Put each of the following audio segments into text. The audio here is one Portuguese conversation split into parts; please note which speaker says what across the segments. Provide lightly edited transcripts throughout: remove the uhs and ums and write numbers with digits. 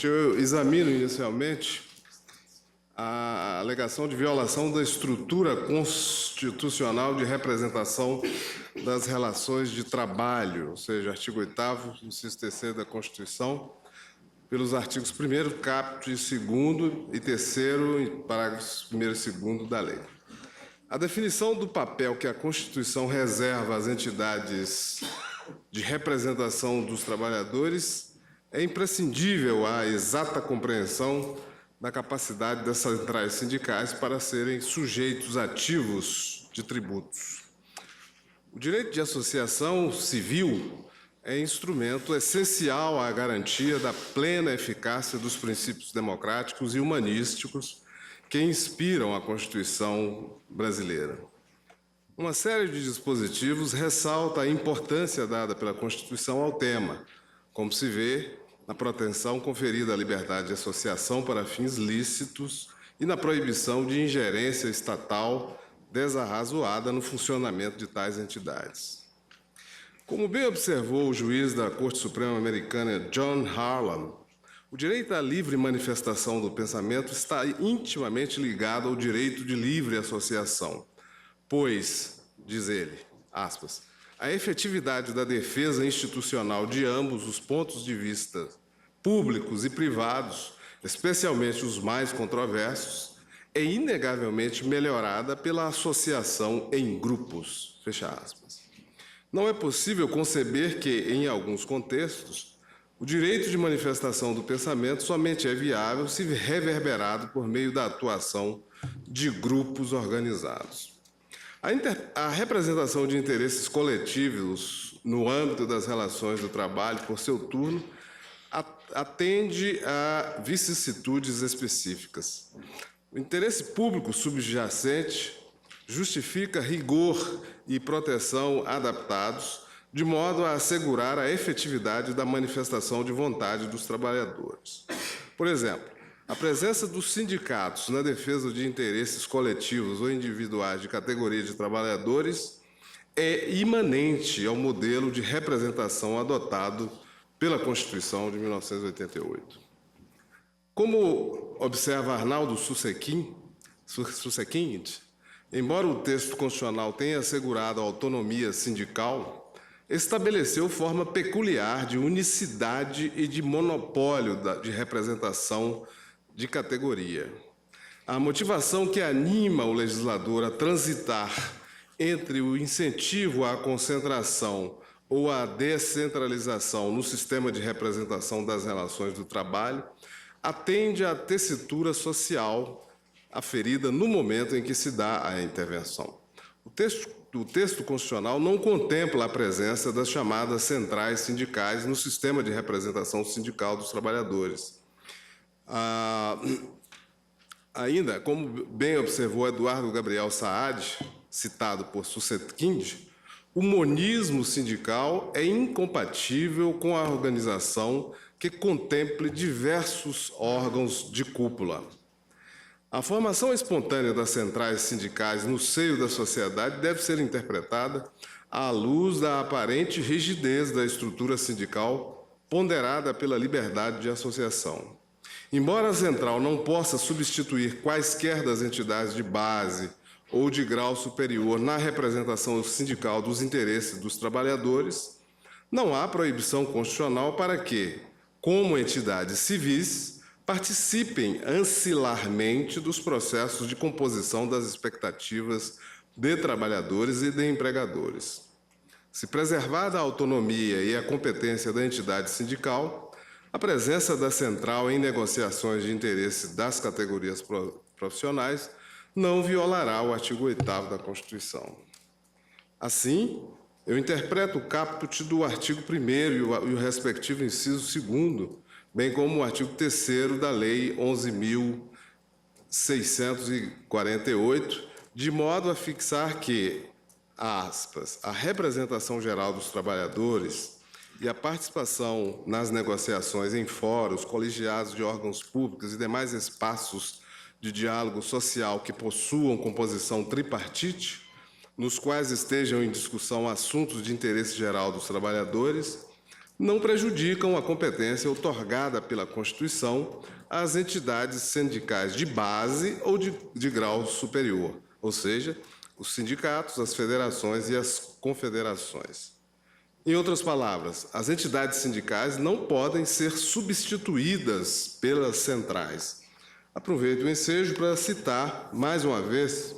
Speaker 1: Eu examino inicialmente a alegação de violação da estrutura constitucional de representação das relações de trabalho, ou seja, artigo 8º, inciso 3º da Constituição, pelos artigos 1º, caput 2º e 3º, parágrafos 1º e 2º da lei. A definição do papel que a Constituição reserva às entidades de representação dos trabalhadores é imprescindível à exata compreensão da capacidade das centrais sindicais para serem sujeitos ativos de tributos. O direito de associação civil é instrumento essencial à garantia da plena eficácia dos princípios democráticos e humanísticos que inspiram a Constituição brasileira. Uma série de dispositivos ressalta a importância dada pela Constituição ao tema, como se vê na proteção conferida à liberdade de associação para fins lícitos e na proibição de ingerência estatal desarrazoada no funcionamento de tais entidades. Como bem observou o juiz da Corte Suprema Americana, John Harlan, o direito à livre manifestação do pensamento está intimamente ligado ao direito de livre associação, pois, diz ele, aspas, a efetividade da defesa institucional de ambos os pontos de vista públicos e privados, especialmente os mais controversos, é inegavelmente melhorada pela associação em grupos, fecha aspas. Não é possível conceber que, em alguns contextos, o direito de manifestação do pensamento somente é viável se reverberado por meio da atuação de grupos organizados. A representação de interesses coletivos no âmbito das relações do trabalho, por seu turno, atende a vicissitudes específicas. O interesse público subjacente justifica rigor e proteção adaptados, de modo a assegurar a efetividade da manifestação de vontade dos trabalhadores. Por exemplo, a presença dos sindicatos na defesa de interesses coletivos ou individuais de categoria de trabalhadores é imanente ao modelo de representação adotado pela Constituição de 1988. Como observa Arnaldo Susekind, embora o texto constitucional tenha assegurado a autonomia sindical, estabeleceu forma peculiar de unicidade e de monopólio de representação de categoria. A motivação que anima o legislador a transitar entre o incentivo à concentração ou à descentralização no sistema de representação das relações do trabalho atende à tessitura social aferida no momento em que se dá a intervenção. O texto constitucional não contempla a presença das chamadas centrais sindicais no sistema de representação sindical dos trabalhadores. Ainda, como bem observou Eduardo Gabriel Saad, citado por Susekind, o monismo sindical é incompatível com a organização que contemple diversos órgãos de cúpula. A formação espontânea das centrais sindicais no seio da sociedade deve ser interpretada à luz da aparente rigidez da estrutura sindical ponderada pela liberdade de associação. Embora a central não possa substituir quaisquer das entidades de base ou de grau superior na representação sindical dos interesses dos trabalhadores, não há proibição constitucional para que, como entidades civis, participem ancilarmente dos processos de composição das expectativas de trabalhadores e de empregadores. Se preservada a autonomia e a competência da entidade sindical, a presença da central em negociações de interesse das categorias profissionais não violará o artigo 8º da Constituição. Assim, eu interpreto o caput do artigo 1º e o respectivo inciso 2º, bem como o artigo 3º da Lei 11.648, de modo a fixar que, aspas, a representação geral dos trabalhadores e a participação nas negociações em fóruns, colegiados de órgãos públicos e demais espaços de diálogo social que possuam composição tripartite, nos quais estejam em discussão assuntos de interesse geral dos trabalhadores, não prejudicam a competência outorgada pela Constituição às entidades sindicais de base ou de grau superior, ou seja, os sindicatos, as federações e as confederações. Em outras palavras, as entidades sindicais não podem ser substituídas pelas centrais. Aproveito o ensejo para citar, mais uma vez,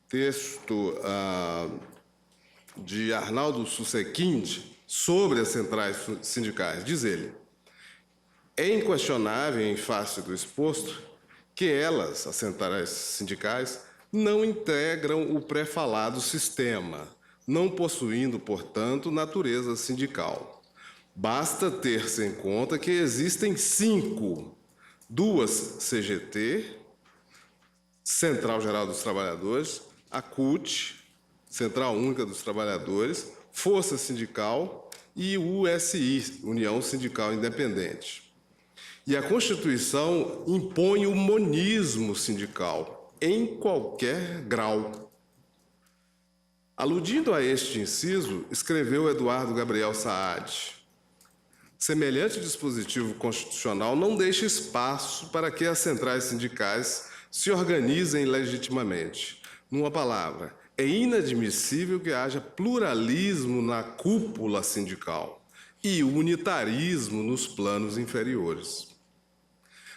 Speaker 1: texto de Arnaldo Susequinde sobre as centrais sindicais. Diz ele: é inquestionável, em face do exposto, que elas, as centrais sindicais, não integram o pré-falado sistema, não possuindo, portanto, natureza sindical. Basta ter-se em conta que existem 5, 2 CGT, Central Geral dos Trabalhadores, a CUT, Central Única dos Trabalhadores, Força Sindical e o USI, União Sindical Independente. E a Constituição impõe o monismo sindical em qualquer grau. Aludindo a este inciso, escreveu Eduardo Gabriel Saad: semelhante dispositivo constitucional não deixa espaço para que as centrais sindicais se organizem legitimamente. Numa palavra, é inadmissível que haja pluralismo na cúpula sindical e unitarismo nos planos inferiores.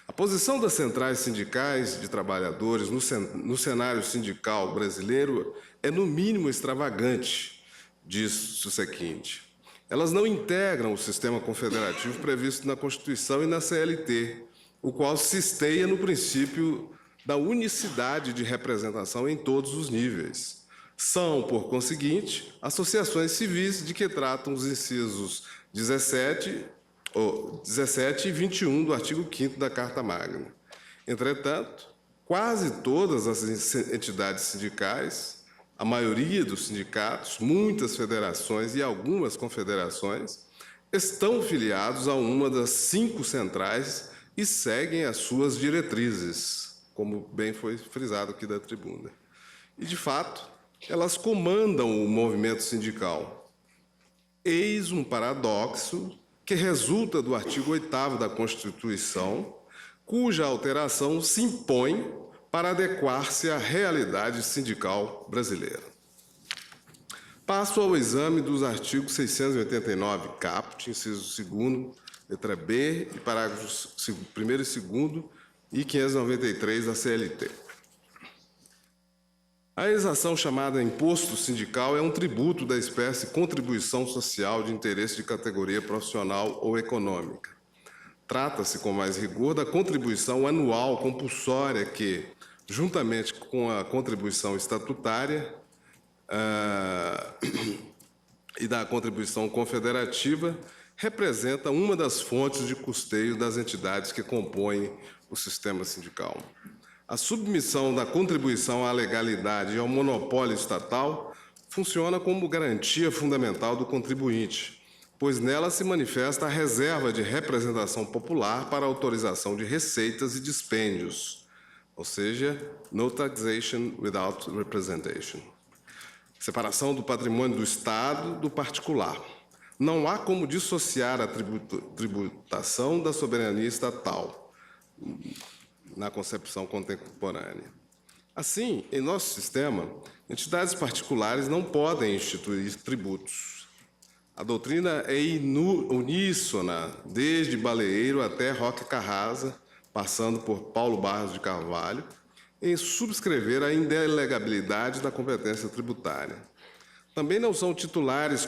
Speaker 1: A posição das centrais sindicais de trabalhadores no cenário sindical brasileiro é, no mínimo, extravagante, diz Susequinde. Elas não integram o sistema confederativo previsto na Constituição e na CLT, o qual se esteia no princípio da unicidade de representação em todos os níveis. São, por conseguinte, associações civis de que tratam os incisos 17 e 21 do artigo 5º da Carta Magna. Entretanto, quase todas as entidades sindicais, a maioria dos sindicatos, muitas federações e algumas confederações estão filiados a uma das 5 centrais e seguem as suas diretrizes, como bem foi frisado aqui da tribuna. E, de fato, elas comandam o movimento sindical. Eis um paradoxo que resulta do artigo 8º da Constituição, cuja alteração se impõe para adequar-se à realidade sindical brasileira. Passo ao exame dos artigos 689 caput, inciso 2º, letra B, e parágrafos 1º e 2º, e 593 da CLT. A exação chamada imposto sindical é um tributo da espécie contribuição social de interesse de categoria profissional ou econômica. Trata-se, com mais rigor, da contribuição anual compulsória que, juntamente com a contribuição estatutária e da contribuição confederativa, representa uma das fontes de custeio das entidades que compõem o sistema sindical. A submissão da contribuição à legalidade e ao monopólio estatal funciona como garantia fundamental do contribuinte, pois nela se manifesta a reserva de representação popular para autorização de receitas e dispêndios, ou seja, no taxation without representation. Separação do patrimônio do Estado do particular. Não há como dissociar a tributação da soberania estatal na concepção contemporânea. Assim, em nosso sistema, entidades particulares não podem instituir tributos. A doutrina é uníssona, desde Baleeiro até Roque Carrasa, passando por Paulo Barros de Carvalho, em subscrever a indelegabilidade da competência tributária. Também não são titulares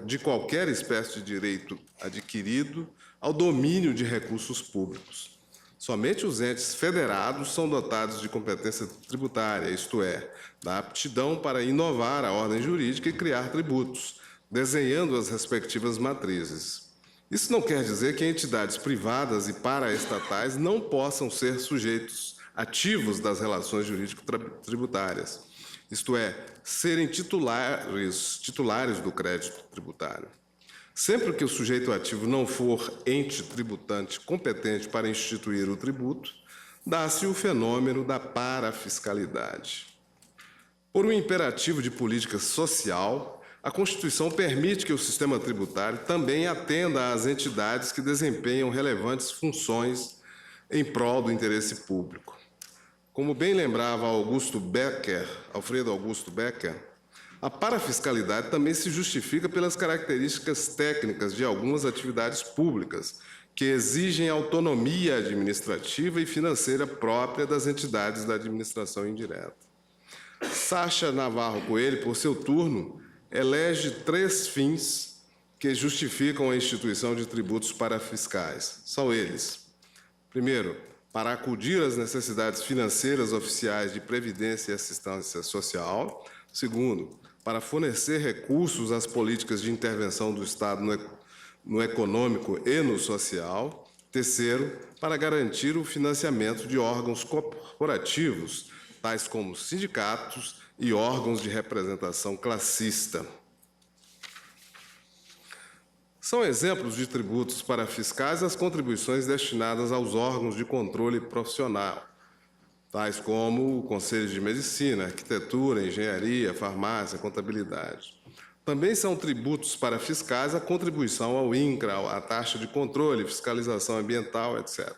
Speaker 1: de qualquer espécie de direito adquirido ao domínio de recursos públicos. Somente os entes federados são dotados de competência tributária, isto é, da aptidão para inovar a ordem jurídica e criar tributos, desenhando as respectivas matrizes. Isso não quer dizer que entidades privadas e paraestatais não possam ser sujeitos ativos das relações jurídico-tributárias, isto é, serem titulares do crédito tributário. Sempre que o sujeito ativo não for ente tributante competente para instituir o tributo, dá-se o fenômeno da parafiscalidade. Por um imperativo de política social, a Constituição permite que o sistema tributário também atenda às entidades que desempenham relevantes funções em prol do interesse público. Como bem lembrava Alfredo Augusto Becker, a parafiscalidade também se justifica pelas características técnicas de algumas atividades públicas, que exigem autonomia administrativa e financeira própria das entidades da administração indireta. Sacha Navarro Coelho, por seu turno, elege 3 fins que justificam a instituição de tributos parafiscais. São eles: primeiro, para acudir às necessidades financeiras oficiais de previdência e assistência social. Segundo, para fornecer recursos às políticas de intervenção do Estado no econômico e no social. Terceiro, para garantir o financiamento de órgãos corporativos, tais como sindicatos e órgãos de representação classista. São exemplos de tributos parafiscais as contribuições destinadas aos órgãos de controle profissional, tais como o Conselho de Medicina, Arquitetura, Engenharia, Farmácia, Contabilidade. Também são tributos parafiscais a contribuição ao INCRA, a taxa de controle, fiscalização ambiental, etc.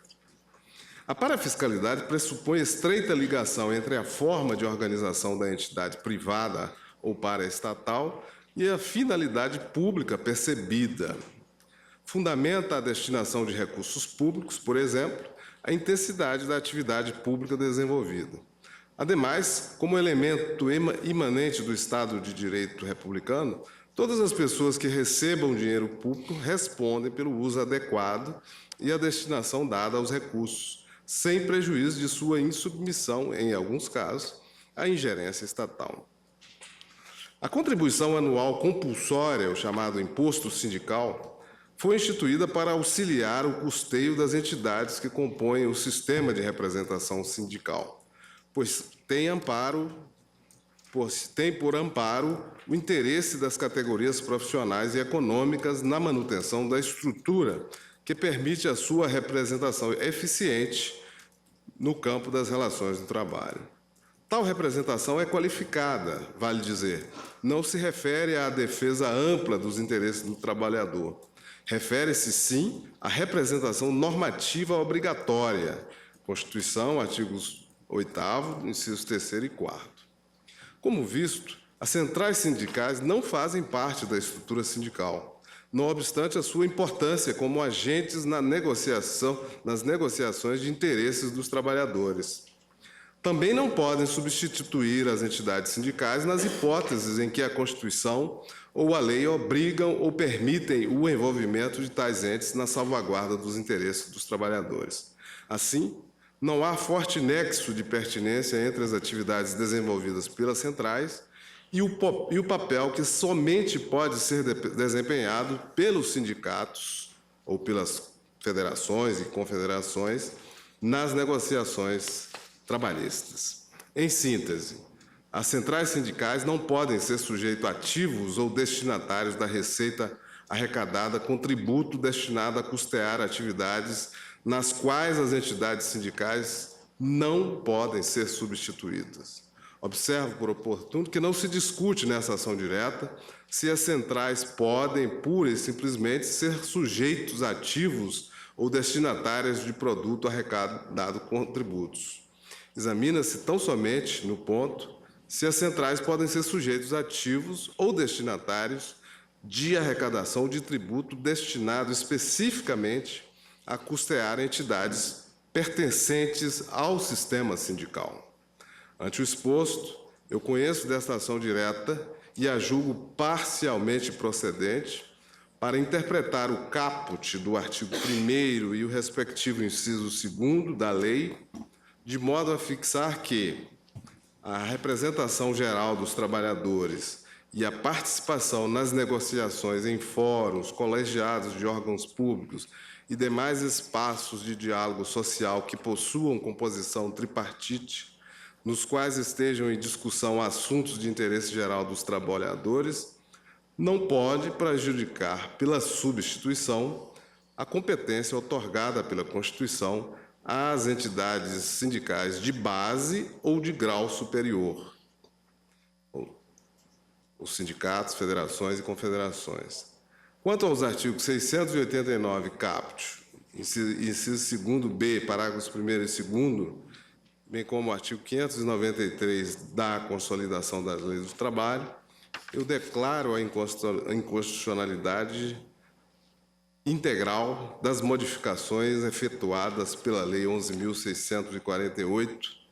Speaker 1: A parafiscalidade pressupõe estreita ligação entre a forma de organização da entidade privada ou paraestatal e a finalidade pública percebida. Fundamenta a destinação de recursos públicos, por exemplo, a intensidade da atividade pública desenvolvida. Ademais, como elemento imanente do Estado de Direito republicano, todas as pessoas que recebam dinheiro público respondem pelo uso adequado e a destinação dada aos recursos, sem prejuízo de sua insubmissão, em alguns casos, à ingerência estatal. A contribuição anual compulsória, o chamado imposto sindical, foi instituída para auxiliar o custeio das entidades que compõem o sistema de representação sindical, pois tem por amparo o interesse das categorias profissionais e econômicas na manutenção da estrutura que permite a sua representação eficiente no campo das relações do trabalho. Tal representação é qualificada, vale dizer, não se refere à defesa ampla dos interesses do trabalhador. Refere-se, sim, à representação normativa obrigatória, Constituição, artigos 8º, incisos 3º e 4º. Como visto, as centrais sindicais não fazem parte da estrutura sindical, não obstante a sua importância como agentes nas negociações de interesses dos trabalhadores. Também não podem substituir as entidades sindicais nas hipóteses em que a Constituição ou a lei obrigam ou permitem o envolvimento de tais entes na salvaguarda dos interesses dos trabalhadores. Assim, não há forte nexo de pertinência entre as atividades desenvolvidas pelas centrais e o papel que somente pode ser desempenhado pelos sindicatos ou pelas federações e confederações nas negociações trabalhistas. Em síntese, as centrais sindicais não podem ser sujeitos ativos ou destinatários da receita arrecadada com tributo destinado a custear atividades nas quais as entidades sindicais não podem ser substituídas. Observo por oportuno que não se discute nessa ação direta se as centrais podem, pura e simplesmente, ser sujeitos ativos ou destinatárias de produto arrecadado com tributos. Examina-se tão somente, no ponto, se as centrais podem ser sujeitos ativos ou destinatários de arrecadação de tributo destinado especificamente a custear entidades pertencentes ao sistema sindical. Ante o exposto, eu conheço desta ação direta e a julgo parcialmente procedente para interpretar o caput do artigo 1º e o respectivo inciso 2º da lei, de modo a fixar que a representação geral dos trabalhadores e a participação nas negociações em fóruns, colegiados de órgãos públicos e demais espaços de diálogo social que possuam composição tripartite, nos quais estejam em discussão assuntos de interesse geral dos trabalhadores, não pode prejudicar, pela substituição, a competência otorgada pela Constituição às entidades sindicais de base ou de grau superior. os sindicatos, federações e confederações. Quanto aos artigos 689, caput, inciso 2º-B, parágrafos 1º e 2º, bem como o artigo 593 da Consolidação das Leis do Trabalho, eu declaro a inconstitucionalidade integral das modificações efetuadas pela Lei 11.648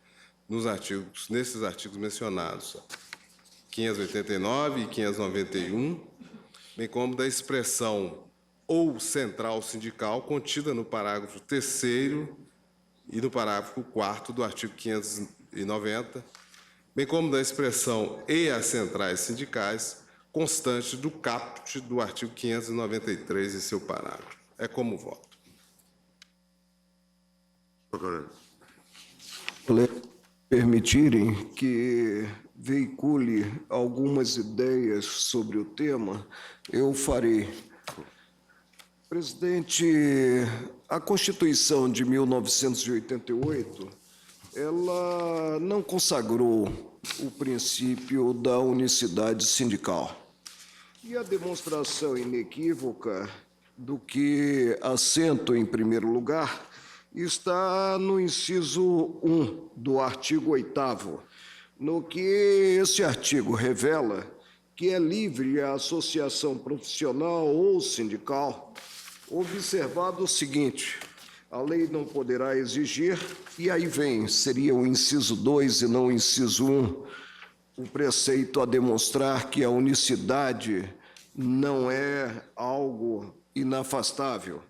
Speaker 1: nesses artigos mencionados, 589 e 591, bem como da expressão ou central sindical contida no parágrafo 3º e no parágrafo 4º do artigo 590, bem como da expressão e as centrais sindicais constante do caput do artigo 593 e seu parágrafo. É como voto.
Speaker 2: Permitirem que veicule algumas ideias sobre o tema, eu farei. Presidente, a Constituição de 1988, ela não consagrou o princípio da unicidade sindical. E a demonstração inequívoca do que assento em primeiro lugar está no inciso 1 do artigo 8º, no que esse artigo revela que é livre a associação profissional ou sindical, observado o seguinte: a lei não poderá exigir, e aí seria o inciso 2 e não o inciso 1, o preceito a demonstrar que a unicidade não é algo inafastável.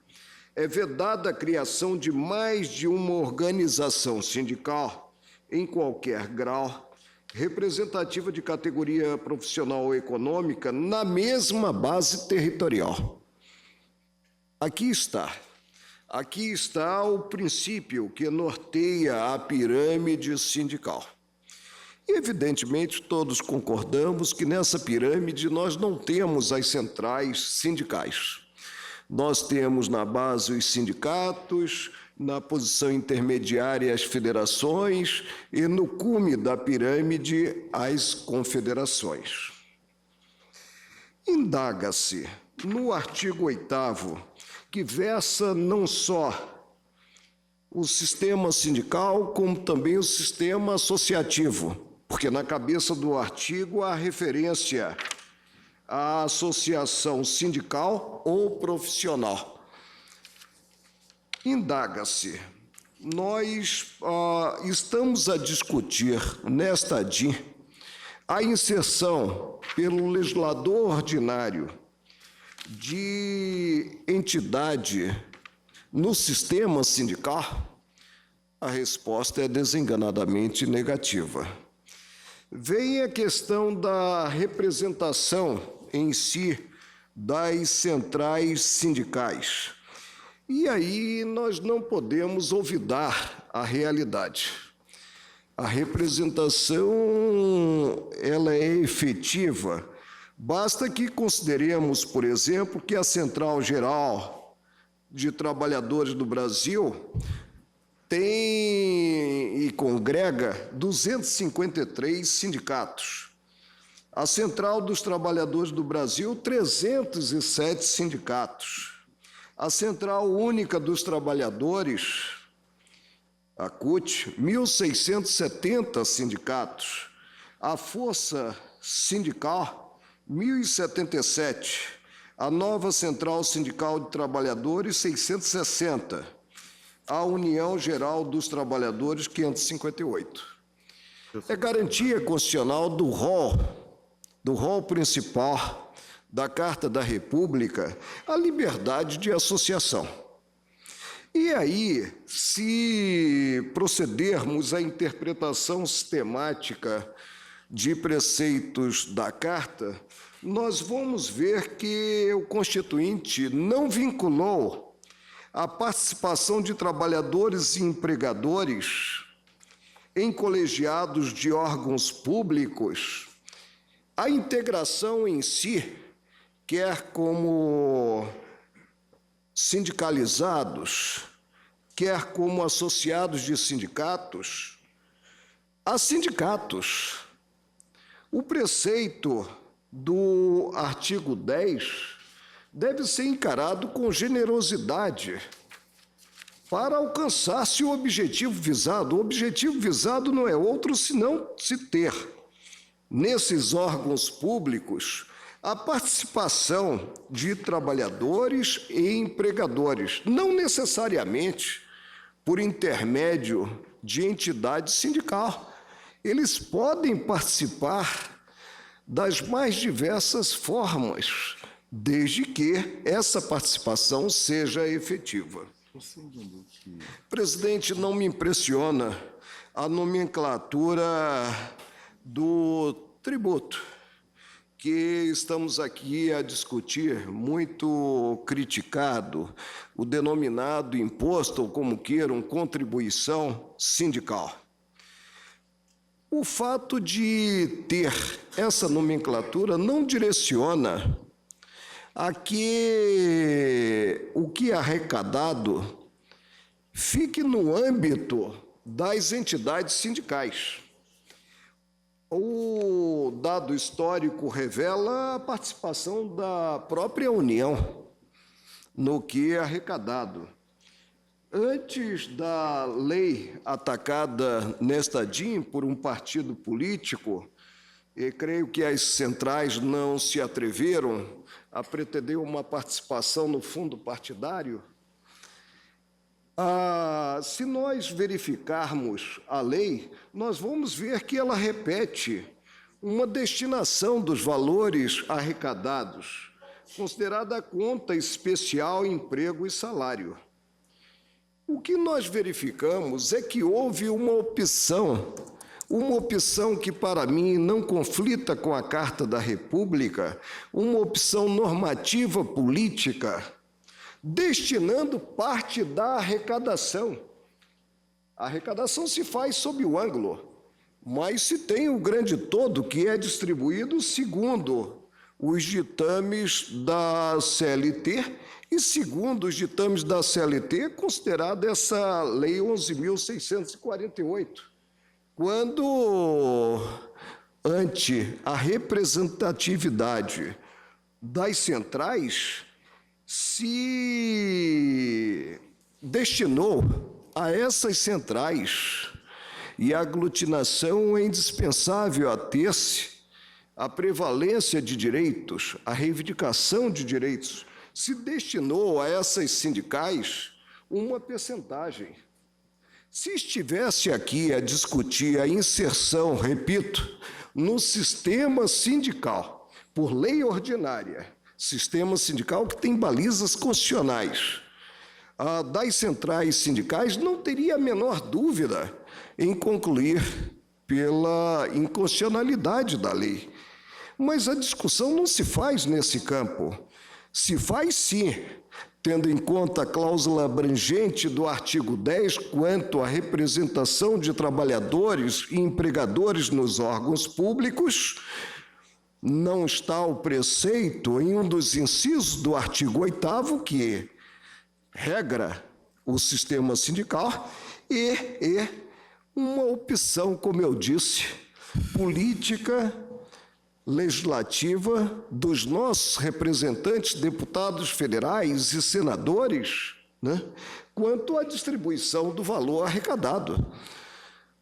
Speaker 2: É vedada a criação de mais de uma organização sindical, em qualquer grau, representativa de categoria profissional ou econômica, na mesma base territorial. Aqui está o princípio que norteia a pirâmide sindical. E, evidentemente, todos concordamos que nessa pirâmide nós não temos as centrais sindicais. Nós temos na base os sindicatos, na posição intermediária as federações e no cume da pirâmide as confederações. Indaga-se no artigo 8º, que versa não só o sistema sindical, como também o sistema associativo, porque na cabeça do artigo há referência à associação sindical ou profissional. Indaga-se, nós estamos a discutir nesta ADIM a inserção pelo legislador ordinário de entidade no sistema sindical? A resposta é desenganadamente negativa. Vem a questão da representação em si das centrais sindicais. E aí nós não podemos olvidar a realidade. A representação, ela é efetiva. Basta que consideremos, por exemplo, que a Central Geral de Trabalhadores do Brasil tem e congrega 253 sindicatos. A Central dos Trabalhadores do Brasil, 307 sindicatos. A Central Única dos Trabalhadores, a CUT, 1.670 sindicatos. A Força Sindical, 1.077. A Nova Central Sindical de Trabalhadores, 660. A União Geral dos Trabalhadores, 558. É garantia constitucional do rol principal da Carta da República, a liberdade de associação. E aí, se procedermos à interpretação sistemática de preceitos da Carta, nós vamos ver que o Constituinte não vinculou a participação de trabalhadores e empregadores em colegiados de órgãos públicos, a integração em si, quer como sindicalizados, quer como associados de sindicatos, a sindicatos. O preceito do artigo 10 deve ser encarado com generosidade para alcançar-se o objetivo visado. O objetivo visado não é outro senão se ter, nesses órgãos públicos, a participação de trabalhadores e empregadores, não necessariamente por intermédio de entidade sindical. Eles podem participar das mais diversas formas, desde que essa participação seja efetiva. Presidente, não me impressiona a nomenclatura do tributo que estamos aqui a discutir, muito criticado, o denominado imposto, ou como queiram, contribuição sindical. O fato de ter essa nomenclatura não direciona a que o que é arrecadado fique no âmbito das entidades sindicais. O dado histórico revela a participação da própria União no que é arrecadado. Antes da lei atacada nesta DIN por um partido político, e creio que as centrais não se atreveram a pretender uma participação no fundo partidário, se nós verificarmos a lei, nós vamos ver que ela repete uma destinação dos valores arrecadados, considerada a conta especial emprego e salário. O que nós verificamos é que houve uma opção que para mim não conflita com a Carta da República, uma opção normativa política, destinando parte da arrecadação. A arrecadação se faz sob o ângulo, mas se tem o grande todo que é distribuído segundo os ditames da CLT e segundo os ditames da CLT, considerada essa Lei 11.648, quando, ante a representatividade das centrais, se destinou a essas centrais, e a aglutinação é indispensável a ter-se a prevalência de direitos, a reivindicação de direitos, se destinou a essas sindicais uma percentagem. Se estivesse aqui a discutir a inserção, repito, no sistema sindical, por lei ordinária, sistema sindical que tem balizas constitucionais, das centrais sindicais, não teria a menor dúvida em concluir pela inconstitucionalidade da lei. Mas a discussão não se faz nesse campo. Se faz, sim, tendo em conta a cláusula abrangente do artigo 10 quanto à representação de trabalhadores e empregadores nos órgãos públicos, não está o preceito em um dos incisos do artigo 8º que regra o sistema sindical e uma opção, como eu disse, política, legislativa dos nossos representantes, deputados federais e senadores, né, quanto à distribuição do valor arrecadado.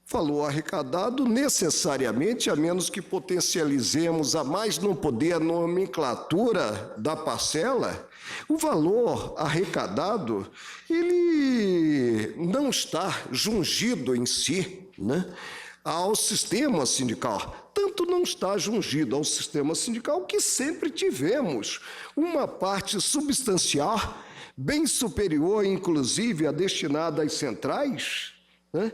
Speaker 2: Valor arrecadado necessariamente, a menos que potencializemos a mais não poder a nomenclatura da parcela, o valor arrecadado, ele não está jungido em si, né, ao sistema sindical. Tanto não está jungido ao sistema sindical que sempre tivemos uma parte substancial, bem superior, inclusive, a destinada às centrais, né,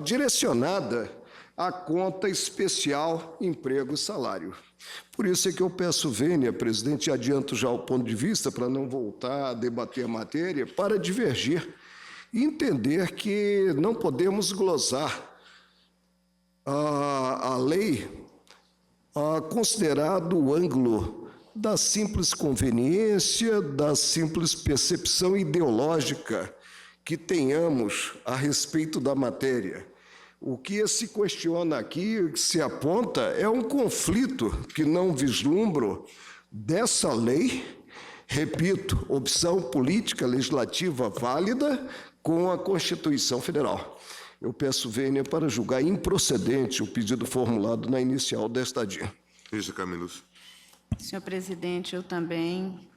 Speaker 2: direcionada à conta especial emprego e salário. Por isso é que eu peço vênia, presidente, e adianto já o ponto de vista, para não voltar a debater a matéria, para divergir e entender que não podemos glosar a lei considerado o ângulo da simples conveniência, da simples percepção ideológica que tenhamos a respeito da matéria. O que se questiona aqui, o que se aponta, é um conflito que não vislumbro dessa lei, repito, opção política legislativa válida com a Constituição Federal. Eu peço vênia para julgar improcedente o pedido formulado na inicial desta dia.
Speaker 3: Ministra Carmen Lúcia.
Speaker 4: Senhor presidente, eu também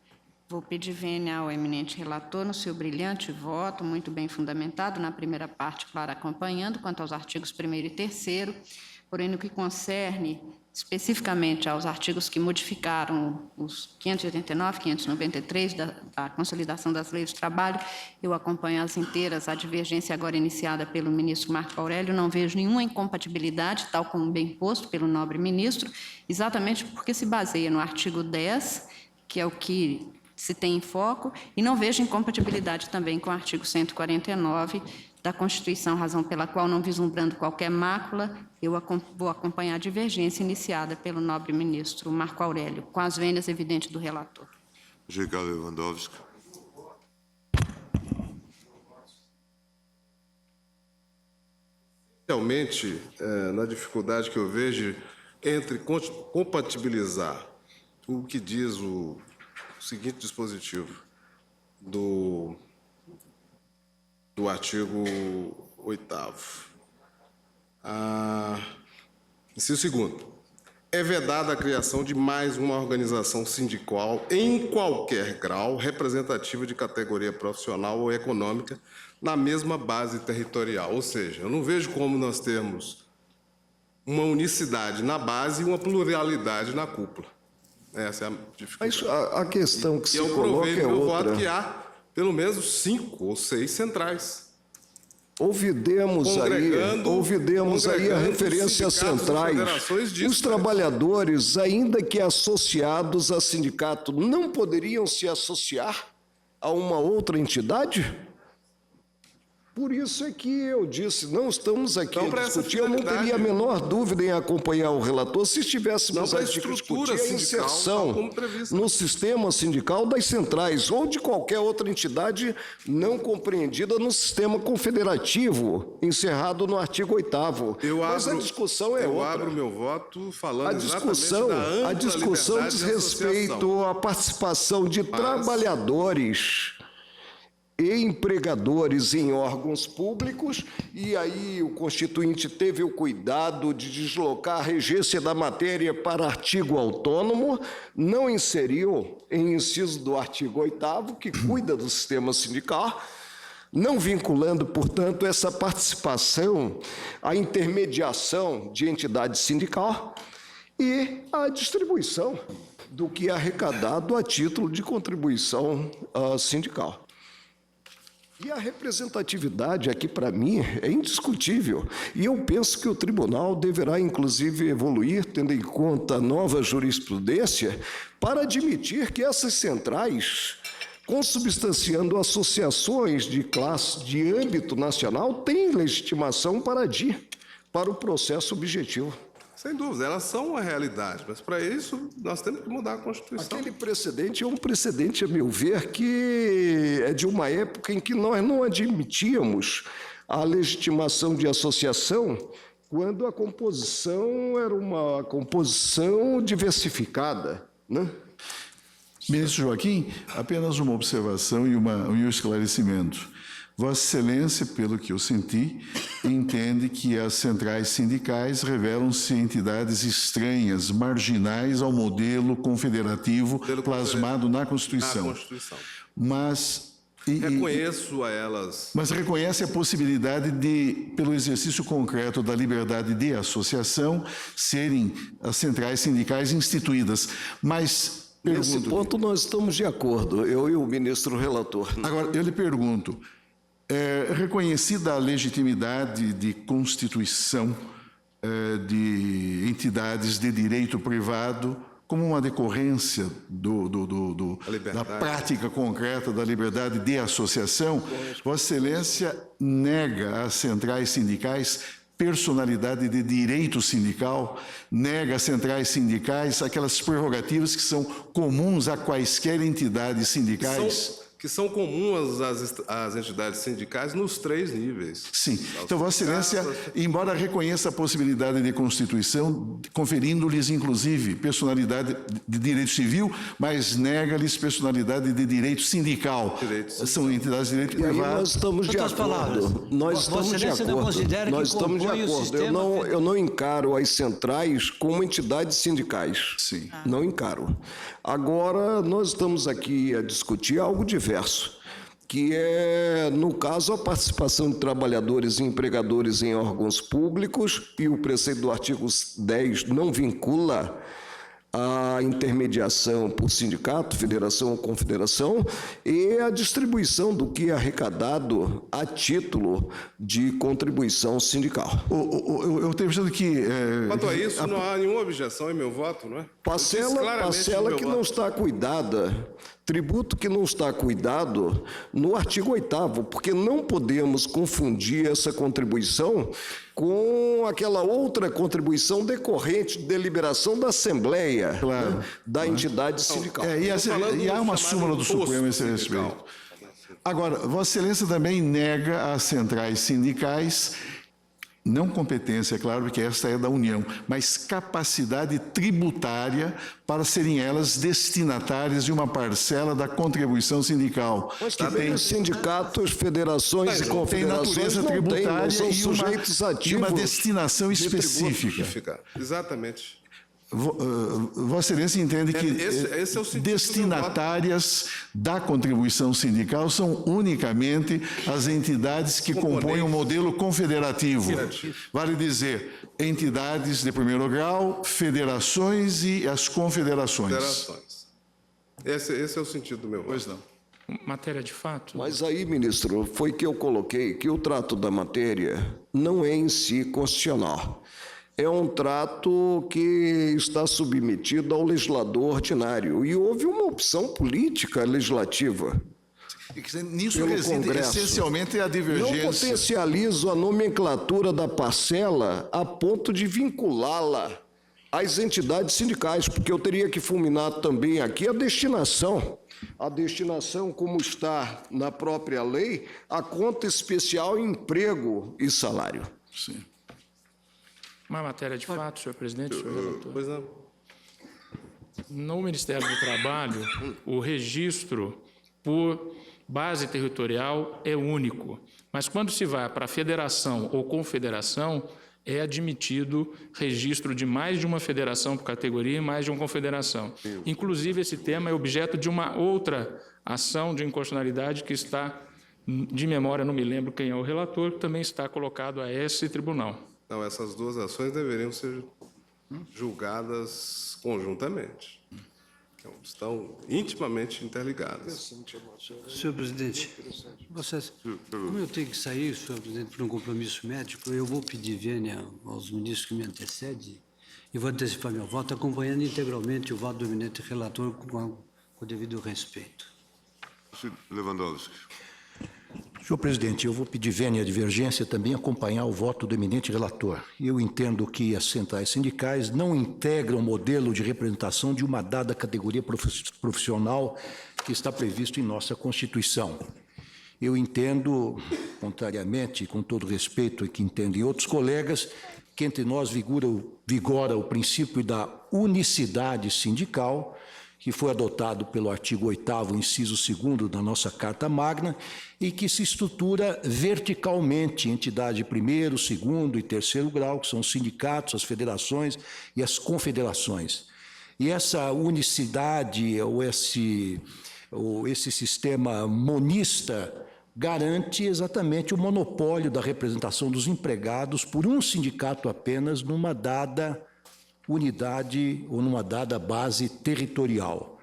Speaker 4: vou pedir vênia ao eminente relator no seu brilhante voto, muito bem fundamentado, na primeira parte, claro, acompanhando, quanto aos artigos 1º e 3º, porém, no que concerne especificamente aos artigos que modificaram os 589, 593 da Consolidação das Leis do Trabalho, eu acompanho as inteiras, a divergência agora iniciada pelo ministro Marco Aurélio, não vejo nenhuma incompatibilidade, tal como bem posto pelo nobre ministro, exatamente porque se baseia no artigo 10, que é o que se tem em foco, e não vejo incompatibilidade também com o artigo 149 da Constituição, razão pela qual, não vislumbrando qualquer mácula, eu vou acompanhar a divergência iniciada pelo nobre ministro Marco Aurélio, com as vênias evidentes do relator.
Speaker 3: Gigal Lewandowski.
Speaker 1: Realmente, na dificuldade que eu vejo entre compatibilizar o que diz o seguinte dispositivo do artigo 8º. Inciso 2º. É vedada a criação de mais uma organização sindical em qualquer grau representativa de categoria profissional ou econômica na mesma base territorial. Ou seja, eu não vejo como nós temos uma unicidade na base e uma pluralidade na cúpula. Essa é a dificuldade.
Speaker 2: Mas a questão que se
Speaker 1: eu
Speaker 2: coloca
Speaker 1: provei
Speaker 2: é
Speaker 1: no meu
Speaker 2: outra.
Speaker 1: voto que há pelo menos 5 ou 6 centrais.
Speaker 2: Ouvidemos aí a referência às centrais. Os trabalhadores, ainda que associados a sindicato, não poderiam se associar a uma outra entidade? Por isso é que eu disse, não estamos aqui
Speaker 1: Então,
Speaker 2: a
Speaker 1: para essa
Speaker 2: discutir, eu não
Speaker 1: finalidade,
Speaker 2: teria a menor dúvida em acompanhar o relator se estivéssemos
Speaker 1: Não, para
Speaker 2: a
Speaker 1: a estrutura
Speaker 2: discutir a
Speaker 1: sindical,
Speaker 2: inserção
Speaker 1: tal como previsto.
Speaker 2: no sistema sindical das centrais ou de qualquer outra entidade não compreendida no sistema confederativo, encerrado no artigo 8º. Mas a discussão é
Speaker 1: eu
Speaker 2: outra.
Speaker 1: abro meu voto falando
Speaker 2: A discussão diz respeito à participação de trabalhadores e empregadores em órgãos públicos, e aí o Constituinte teve o cuidado de deslocar a regência da matéria para artigo autônomo, não inseriu em inciso do artigo 8º, que cuida do sistema sindical, não vinculando, portanto, essa participação à intermediação de entidade sindical e à distribuição do que é arrecadado a título de contribuição sindical. E a representatividade aqui, para mim, é indiscutível. E eu penso que o tribunal deverá, inclusive, evoluir, tendo em conta a nova jurisprudência, para admitir que essas centrais, consubstanciando associações de classe de âmbito nacional, têm legitimação para agir para o processo objetivo.
Speaker 1: Sem dúvida, elas são uma realidade, mas para isso nós temos que mudar a Constituição.
Speaker 2: Aquele precedente é um precedente, a meu ver, que é de uma época em que nós não admitíamos a legitimação de associação quando a composição era uma composição diversificada, né?
Speaker 5: Ministro Joaquim, apenas uma observação e um esclarecimento. Vossa Excelência, pelo que eu senti, entende que as centrais sindicais revelam-se entidades estranhas, marginais ao modelo confederativo plasmado na Constituição.
Speaker 1: Na Constituição.
Speaker 5: Mas
Speaker 1: reconheço a elas.
Speaker 5: Mas reconhece a possibilidade de, pelo exercício concreto da liberdade de associação, serem as centrais sindicais instituídas. Mas
Speaker 2: nesse ponto nós estamos de acordo, eu e o ministro relator.
Speaker 5: Agora, eu lhe pergunto, reconhecida a legitimidade de constituição de entidades de direito privado como uma decorrência da prática concreta da liberdade de associação, Vossa Excelência nega às centrais sindicais personalidade de direito sindical, nega às centrais sindicais aquelas prerrogativas que são comuns a quaisquer entidades sindicais?
Speaker 1: que são comuns às entidades sindicais nos 3 níveis.
Speaker 5: Sim. Então, Vossa Excelência, embora reconheça a possibilidade de constituição, conferindo-lhes, inclusive, personalidade de direito civil, mas nega-lhes personalidade de direito sindical. São entidades de direito
Speaker 2: E aí
Speaker 5: privado.
Speaker 2: nós estamos de acordo. Nós estamos de acordo. Nós estamos de acordo. Eu não encaro as centrais como entidades sindicais.
Speaker 5: Sim.
Speaker 2: Não encaro. Agora, nós estamos aqui a discutir algo diverso, que é, no caso, a participação de trabalhadores e empregadores em órgãos públicos, e o preceito do artigo 10 não vincula a intermediação por sindicato, federação ou confederação, e a distribuição do que é arrecadado a título de contribuição sindical.
Speaker 5: Eu tenho pensado que...
Speaker 1: Quanto a isso, não há nenhuma objeção em meu voto, não é?
Speaker 2: Parcela que não está cuidada, tributo que não está cuidado no artigo 8º, porque não podemos confundir essa contribuição com aquela outra contribuição decorrente de deliberação da Assembleia,
Speaker 5: Claro.
Speaker 2: né, da entidade sindical.
Speaker 5: E há uma súmula do Supremo a esse respeito. Agora, Vossa Excelência também nega às centrais sindicais, não competência, é claro, porque esta é da União, mas capacidade tributária para serem elas destinatárias de uma parcela da contribuição sindical.
Speaker 2: Mas que tem sindicatos, federações e
Speaker 5: Tem
Speaker 2: confederações
Speaker 5: natureza
Speaker 2: não
Speaker 5: tributária
Speaker 2: são
Speaker 5: e
Speaker 2: sujeitos
Speaker 5: uma
Speaker 2: ativos.
Speaker 5: destinação
Speaker 2: de tributo.
Speaker 5: específica.
Speaker 1: Exatamente.
Speaker 5: Vossa Excelência entende que
Speaker 1: esse é o sentido do
Speaker 5: destinatárias da contribuição sindical são unicamente as entidades que compõem o modelo confederativo. Vale dizer, entidades de primeiro grau, federações e as confederações.
Speaker 1: Federações. Esse é o sentido do meu voto.
Speaker 5: Pois não.
Speaker 6: Matéria de fato.
Speaker 2: Mas aí, ministro, foi que eu coloquei que o trato da matéria não é em si constitucional. É um trato que está submetido ao legislador ordinário. E houve uma opção política legislativa.
Speaker 5: Nisso
Speaker 2: Pelo
Speaker 5: reside
Speaker 2: Congresso.
Speaker 5: essencialmente a
Speaker 2: Não
Speaker 5: divergência.
Speaker 2: potencializo a nomenclatura da parcela a ponto de vinculá-la às entidades sindicais, porque eu teria que fulminar também aqui a destinação. A destinação, como está na própria lei, a conta especial emprego e salário.
Speaker 5: Sim.
Speaker 6: Uma matéria de fato, senhor presidente, senhor relator.
Speaker 1: Pois não.
Speaker 6: No Ministério do Trabalho, o registro por base territorial é único, mas quando se vai para a federação ou confederação, é admitido registro de mais de uma federação por categoria e mais de uma confederação. Inclusive, esse tema é objeto de uma outra ação de inconstitucionalidade que está, de memória, não me lembro quem é o relator, que também está colocado a esse tribunal.
Speaker 1: Não, essas duas ações deveriam ser julgadas conjuntamente. Estão intimamente interligadas.
Speaker 7: Senhor presidente, como eu tenho que sair, senhor presidente, por um compromisso médico, eu vou pedir vênia aos ministros que me antecedem e vou antecipar meu voto, acompanhando integralmente o voto do eminente relator com o devido respeito.
Speaker 3: Senhor Lewandowski.
Speaker 8: Senhor presidente, eu vou pedir vênia e divergência também acompanhar o voto do eminente relator. Eu entendo que as centrais sindicais não integram o modelo de representação de uma dada categoria profissional que está previsto em nossa Constituição. Eu entendo, contrariamente, com todo respeito, e que entendem outros colegas, que entre nós vigora o princípio da unicidade sindical, que foi adotado pelo artigo 8º, inciso 2º da nossa Carta Magna, e que se estrutura verticalmente, entidade de primeiro, segundo e terceiro grau, que são os sindicatos, as federações e as confederações. E essa unicidade, ou esse sistema monista, garante exatamente o monopólio da representação dos empregados por um sindicato apenas numa dada unidade ou numa dada base territorial.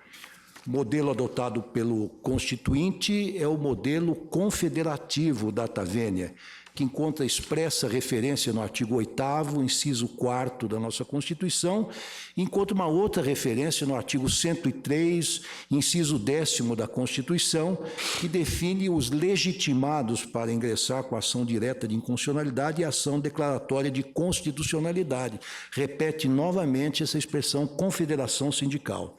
Speaker 8: O modelo adotado pelo Constituinte é o modelo confederativo data vênia, que encontra expressa referência no artigo 8º, inciso 4º da nossa Constituição, e encontra uma outra referência no artigo 103, inciso 10º da Constituição, que define os legitimados para ingressar com ação direta de inconstitucionalidade e ação declaratória de constitucionalidade. Repete novamente essa expressão confederação sindical.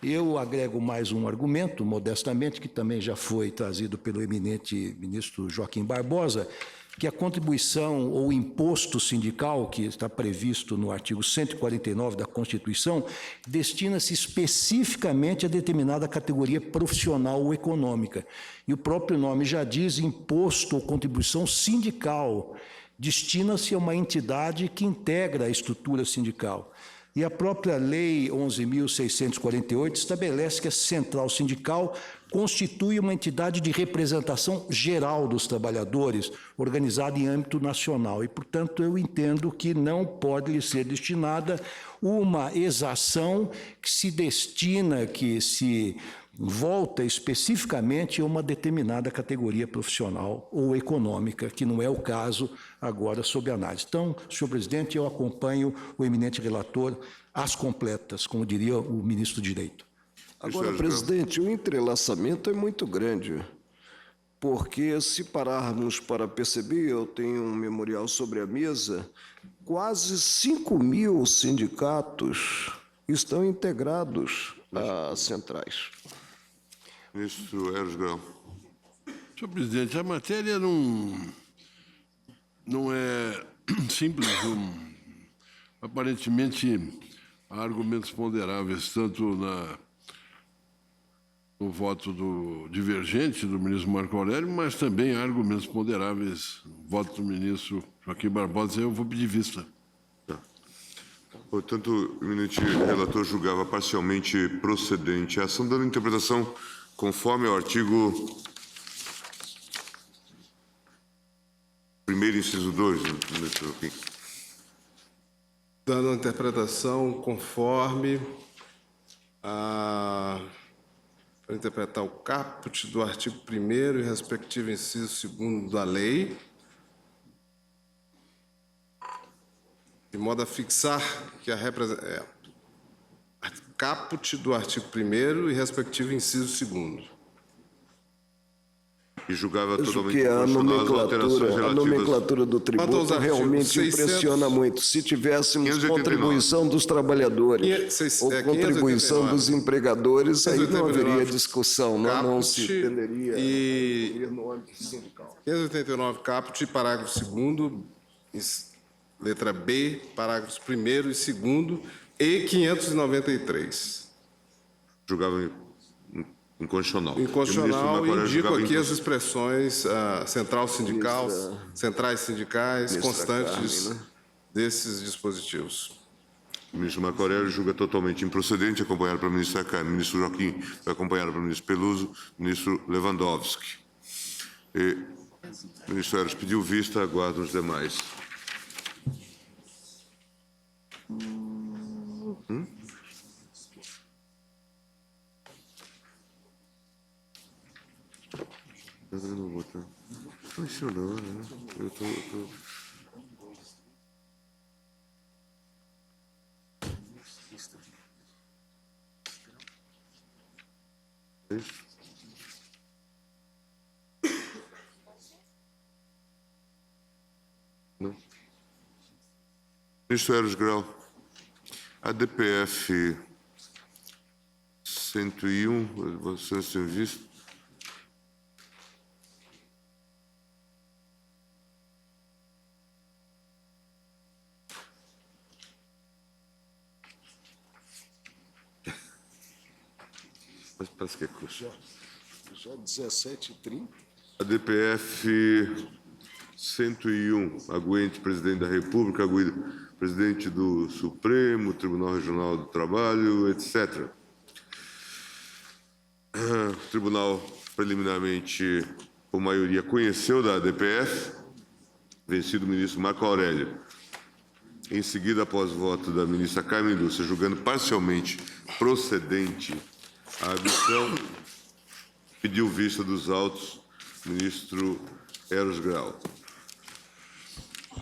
Speaker 8: Eu agrego mais um argumento, modestamente, que também já foi trazido pelo eminente ministro Joaquim Barbosa, que a contribuição ou imposto sindical, que está previsto no artigo 149 da Constituição, destina-se especificamente a determinada categoria profissional ou econômica. E o próprio nome já diz imposto ou contribuição sindical, destina-se a uma entidade que integra a estrutura sindical. E a própria Lei 11.648 estabelece que a central sindical constitui uma entidade de representação geral dos trabalhadores, organizada em âmbito nacional. E, portanto, eu entendo que não pode lhe ser destinada uma exação que se destina, que se volta especificamente a uma determinada categoria profissional ou econômica, que não é o caso agora sob análise. Então, senhor presidente, eu acompanho o eminente relator às completas, como diria o ministro do Direito.
Speaker 2: Agora, presidente, o entrelaçamento é muito grande, porque se pararmos para perceber, eu tenho um memorial sobre a mesa, quase 5.000 sindicatos estão integrados às centrais.
Speaker 3: Ministro Eros Grau.
Speaker 9: Senhor presidente, a matéria não é simples. Aparentemente, há argumentos ponderáveis, tanto no voto do divergente do ministro Marco Aurélio, mas também há argumentos ponderáveis no voto do ministro Joaquim Barbosa. Eu vou pedir vista.
Speaker 3: Portanto, o eminente relator julgava parcialmente procedente a ação, dando interpretação conforme ao artigo 1º, inciso 2, ministro Joaquim.
Speaker 1: Dando a interpretação conforme para interpretar o caput do artigo 1º e respectivo inciso 2º da lei, de modo a fixar que a caput do artigo 1º e respectivo inciso 2º.
Speaker 3: E julgava totalmente
Speaker 2: Porque a
Speaker 3: proporcional às alterações relativas...
Speaker 2: nomenclatura do
Speaker 1: Quanto aos
Speaker 2: tributo
Speaker 1: artigos
Speaker 2: realmente
Speaker 1: 600,
Speaker 2: impressiona muito. Se tivéssemos
Speaker 3: 589.
Speaker 2: contribuição dos trabalhadores ou contribuição
Speaker 1: 589.
Speaker 2: dos empregadores, aí não
Speaker 1: 589.
Speaker 2: haveria discussão, não se
Speaker 1: Caput
Speaker 2: entenderia
Speaker 1: e-
Speaker 2: no âmbito sindical.
Speaker 1: 589 caput, parágrafo 2º, letra B, parágrafos 1º e 2º, e 593.
Speaker 3: Julgava inconstitucional.
Speaker 1: Inconstitucional, e indico aqui as
Speaker 3: as...
Speaker 1: expressões central sindical, centrais sindicais,
Speaker 2: Ministra
Speaker 1: constantes
Speaker 2: Carmen, né?
Speaker 1: desses dispositivos.
Speaker 3: O ministro Marco Aurélio julga totalmente improcedente, acompanhado pela ministra Carmen. O ministro Joaquim foi acompanhado pelo ministro Peluso, ministro Lewandowski. E o ministro Eros pediu vista, aguardo os demais. Eu não vou botar. Funcionou, né? Eu tô... Isso. Não. Ministro Eros Grau, a DPF 101, vocês têm visto? Mas parece que é curso.
Speaker 2: Já 17h30.
Speaker 3: A DPF 101, aguente presidente da República, aguente presidente do Supremo, Tribunal Regional do Trabalho, etc. O tribunal, preliminarmente, por maioria, conheceu da DPF, vencido o ministro Marco Aurélio. Em seguida, após o voto da ministra Carmen Lúcia, julgando parcialmente procedente a adição, pediu vista dos autos, ministro Eros Grau.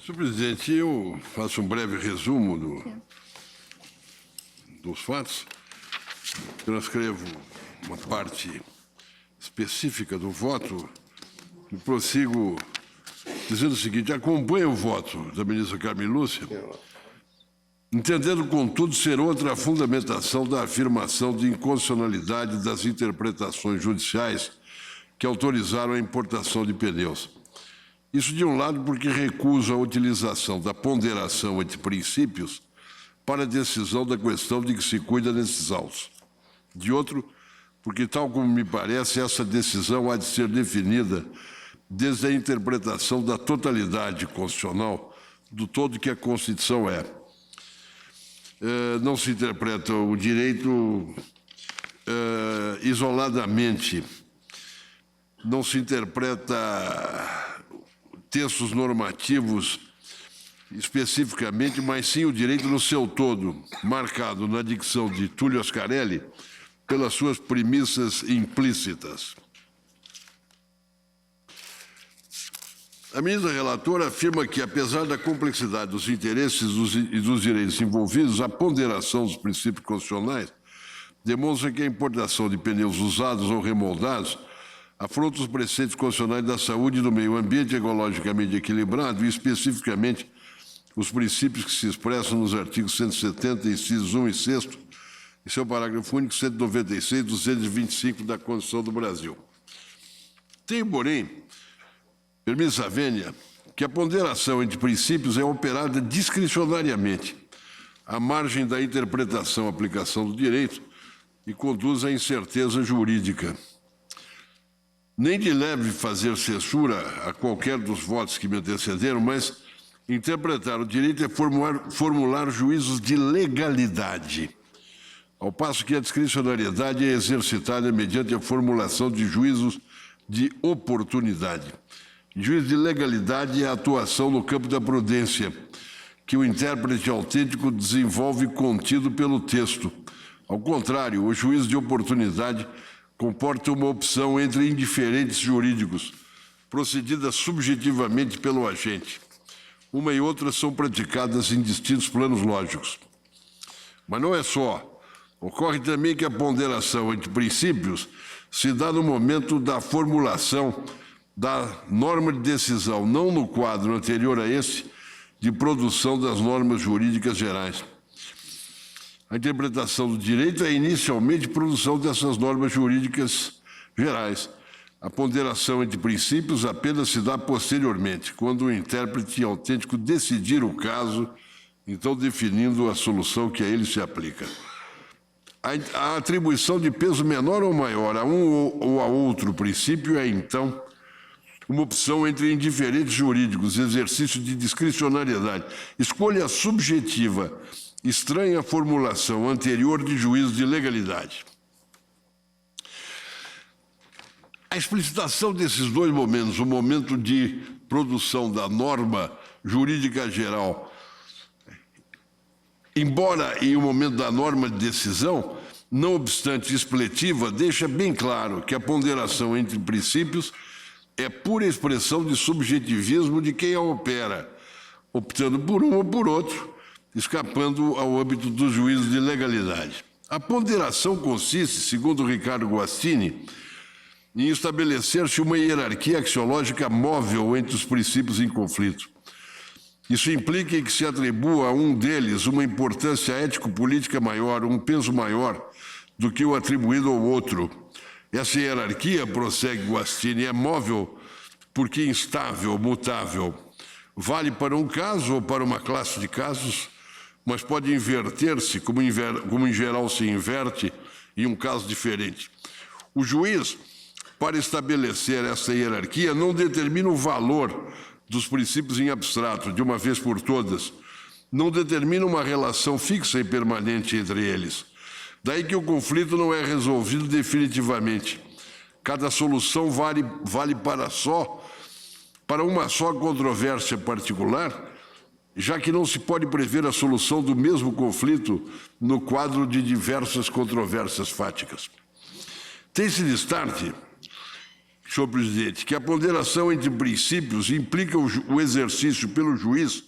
Speaker 9: Senhor presidente, eu faço um breve resumo dos fatos. Transcrevo uma parte específica do voto e prossigo dizendo o seguinte: acompanho o voto da ministra Carmen Lúcia entendendo, contudo, ser outra a fundamentação da afirmação de inconstitucionalidade das interpretações judiciais que autorizaram a importação de pneus. Isso, de um lado, porque recusa a utilização da ponderação entre princípios para a decisão da questão de que se cuida nesses autos. De outro, porque, tal como me parece, essa decisão há de ser definida desde a interpretação da totalidade constitucional do todo que a Constituição é. Não se interpreta o direito isoladamente, não se interpreta textos normativos especificamente, mas sim o direito no seu todo, marcado na dicção de Túlio Ascarelli pelas suas premissas implícitas. A ministra relatora afirma que, apesar da complexidade dos interesses e dos direitos envolvidos, a ponderação dos princípios constitucionais demonstra que a importação de pneus usados ou remoldados afronta os preceitos constitucionais da saúde e do meio ambiente ecologicamente equilibrado e, especificamente, os princípios que se expressam nos artigos 170, incisos 1 e 6, em seu parágrafo único, 196 e 225 da Constituição do Brasil. Tem, porém, permita a vênia, que a ponderação entre princípios é operada discricionariamente, à margem da interpretação e aplicação do direito e conduz à incerteza jurídica. Nem de leve fazer censura a qualquer dos votos que me antecederam, mas interpretar o direito é formular juízos de legalidade, ao passo que a discricionariedade é exercitada mediante a formulação de juízos de oportunidade. Juízo de legalidade é a atuação no campo da prudência, que o intérprete autêntico desenvolve contido pelo texto. Ao contrário, o juízo de oportunidade comporta uma opção entre indiferentes jurídicos, procedida subjetivamente pelo agente. Uma e outra são praticadas em distintos planos lógicos. Mas não é só. Ocorre também que a ponderação entre princípios se dá no momento da formulação da norma de decisão, não no quadro anterior a esse, de produção das normas jurídicas gerais. A interpretação do direito é inicialmente produção dessas normas jurídicas gerais. A ponderação entre princípios apenas se dá posteriormente, quando o intérprete autêntico decidir o caso, então definindo a solução que a ele se aplica. A atribuição de peso menor ou maior a um ou a outro princípio é, então, uma opção entre indiferentes jurídicos, exercício de discricionariedade, escolha subjetiva, estranha formulação anterior de juízo de legalidade. A explicitação desses dois momentos, o momento de produção da norma jurídica geral, embora em o momento da norma de decisão, não obstante expletiva, deixa bem claro que a ponderação entre princípios é pura expressão de subjetivismo de quem a opera, optando por um ou por outro, escapando ao âmbito do juízo de legalidade. A ponderação consiste, segundo Ricardo Guastini, em estabelecer-se uma hierarquia axiológica móvel entre os princípios em conflito. Isso implica que se atribua a um deles uma importância ético-política maior, um peso maior do que o atribuído ao outro. Essa hierarquia, prossegue Guastini, é móvel porque instável, mutável. Vale para um caso ou para uma classe de casos, mas pode inverter-se, como em geral se inverte, em um caso diferente. O juiz, para estabelecer essa hierarquia, não determina o valor dos princípios em abstrato, de uma vez por todas. Não determina uma relação fixa e permanente entre eles. Daí que o conflito não é resolvido definitivamente. Cada solução vale para uma só controvérsia particular, já que não se pode prever a solução do mesmo conflito no quadro de diversas controvérsias fáticas. Tem-se de start, senhor presidente, que a ponderação entre princípios implica o exercício pelo juiz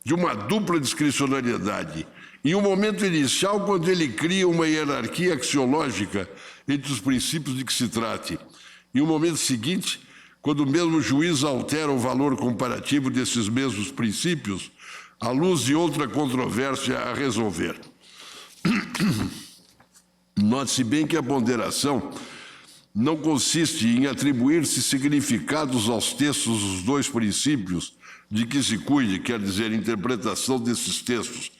Speaker 9: de uma dupla discricionariedade. Em um momento inicial, quando ele cria uma hierarquia axiológica entre os princípios de que se trate. Em um momento seguinte, quando o mesmo juiz altera o valor comparativo desses mesmos princípios, à luz de outra controvérsia a resolver. Note-se bem que a ponderação não consiste em atribuir-se significados aos textos dos dois princípios de que se cuide, quer dizer, interpretação desses textos,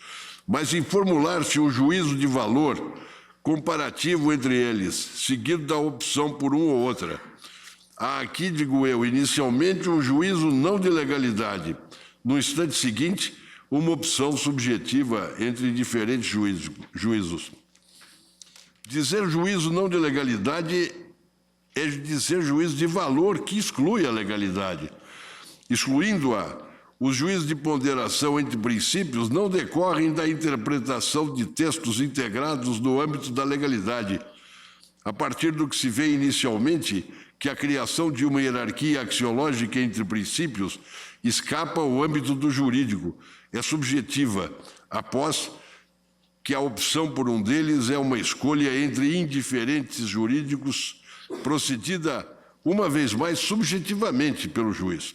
Speaker 9: mas em formular-se um juízo de valor comparativo entre eles, seguido da opção por uma ou outra. Há aqui, digo eu, inicialmente um juízo não de legalidade, no instante seguinte, uma opção subjetiva entre diferentes juízos. Dizer juízo não de legalidade é dizer juízo de valor que exclui a legalidade. Excluindo-a, os juízos de ponderação entre princípios não decorrem da interpretação de textos integrados no âmbito da legalidade, a partir do que se vê inicialmente que a criação de uma hierarquia axiológica entre princípios escapa ao âmbito do jurídico, é subjetiva, após que a opção por um deles é uma escolha entre indiferentes jurídicos procedida, uma vez mais, subjetivamente pelo juiz.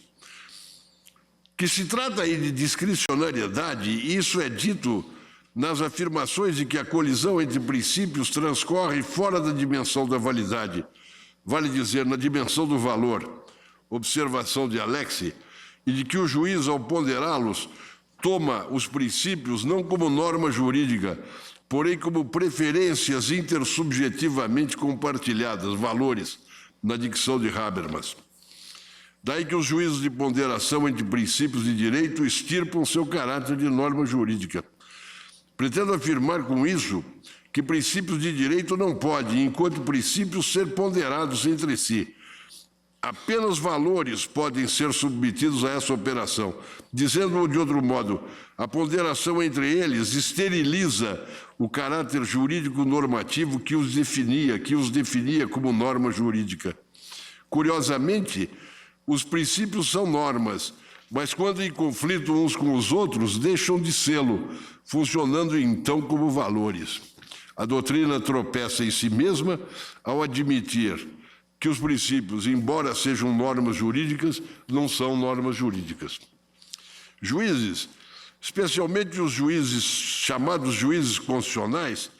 Speaker 9: Que se trata aí de discricionariedade, isso é dito nas afirmações de que a colisão entre princípios transcorre fora da dimensão da validade, vale dizer, na dimensão do valor, observação de Alexi, e de que o juiz, ao ponderá-los, toma os princípios não como norma jurídica, porém como preferências intersubjetivamente compartilhadas, valores, na dicção de Habermas. Daí que os juízos de ponderação entre princípios de direito extirpam seu caráter de norma jurídica. Pretendo afirmar com isso que princípios de direito não podem, enquanto princípios, ser ponderados entre si. Apenas valores podem ser submetidos a essa operação. Dizendo-o de outro modo, a ponderação entre eles esteriliza o caráter jurídico normativo que os definia como norma jurídica. Curiosamente, os princípios são normas, mas quando em conflito uns com os outros, deixam de sê-lo, funcionando então como valores. A doutrina tropeça em si mesma ao admitir que os princípios, embora sejam normas jurídicas, não são normas jurídicas. Juízes, especialmente os juízes chamados juízes constitucionais,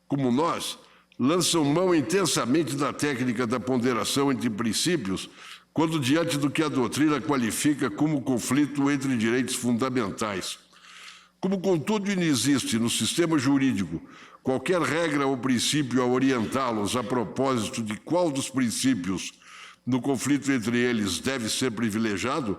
Speaker 9: como nós, lançam mão intensamente da técnica da ponderação entre princípios, quando diante do que a doutrina qualifica como conflito entre direitos fundamentais. Como, contudo, não existe no sistema jurídico qualquer regra ou princípio a orientá-los a propósito de qual dos princípios no conflito entre eles deve ser privilegiado,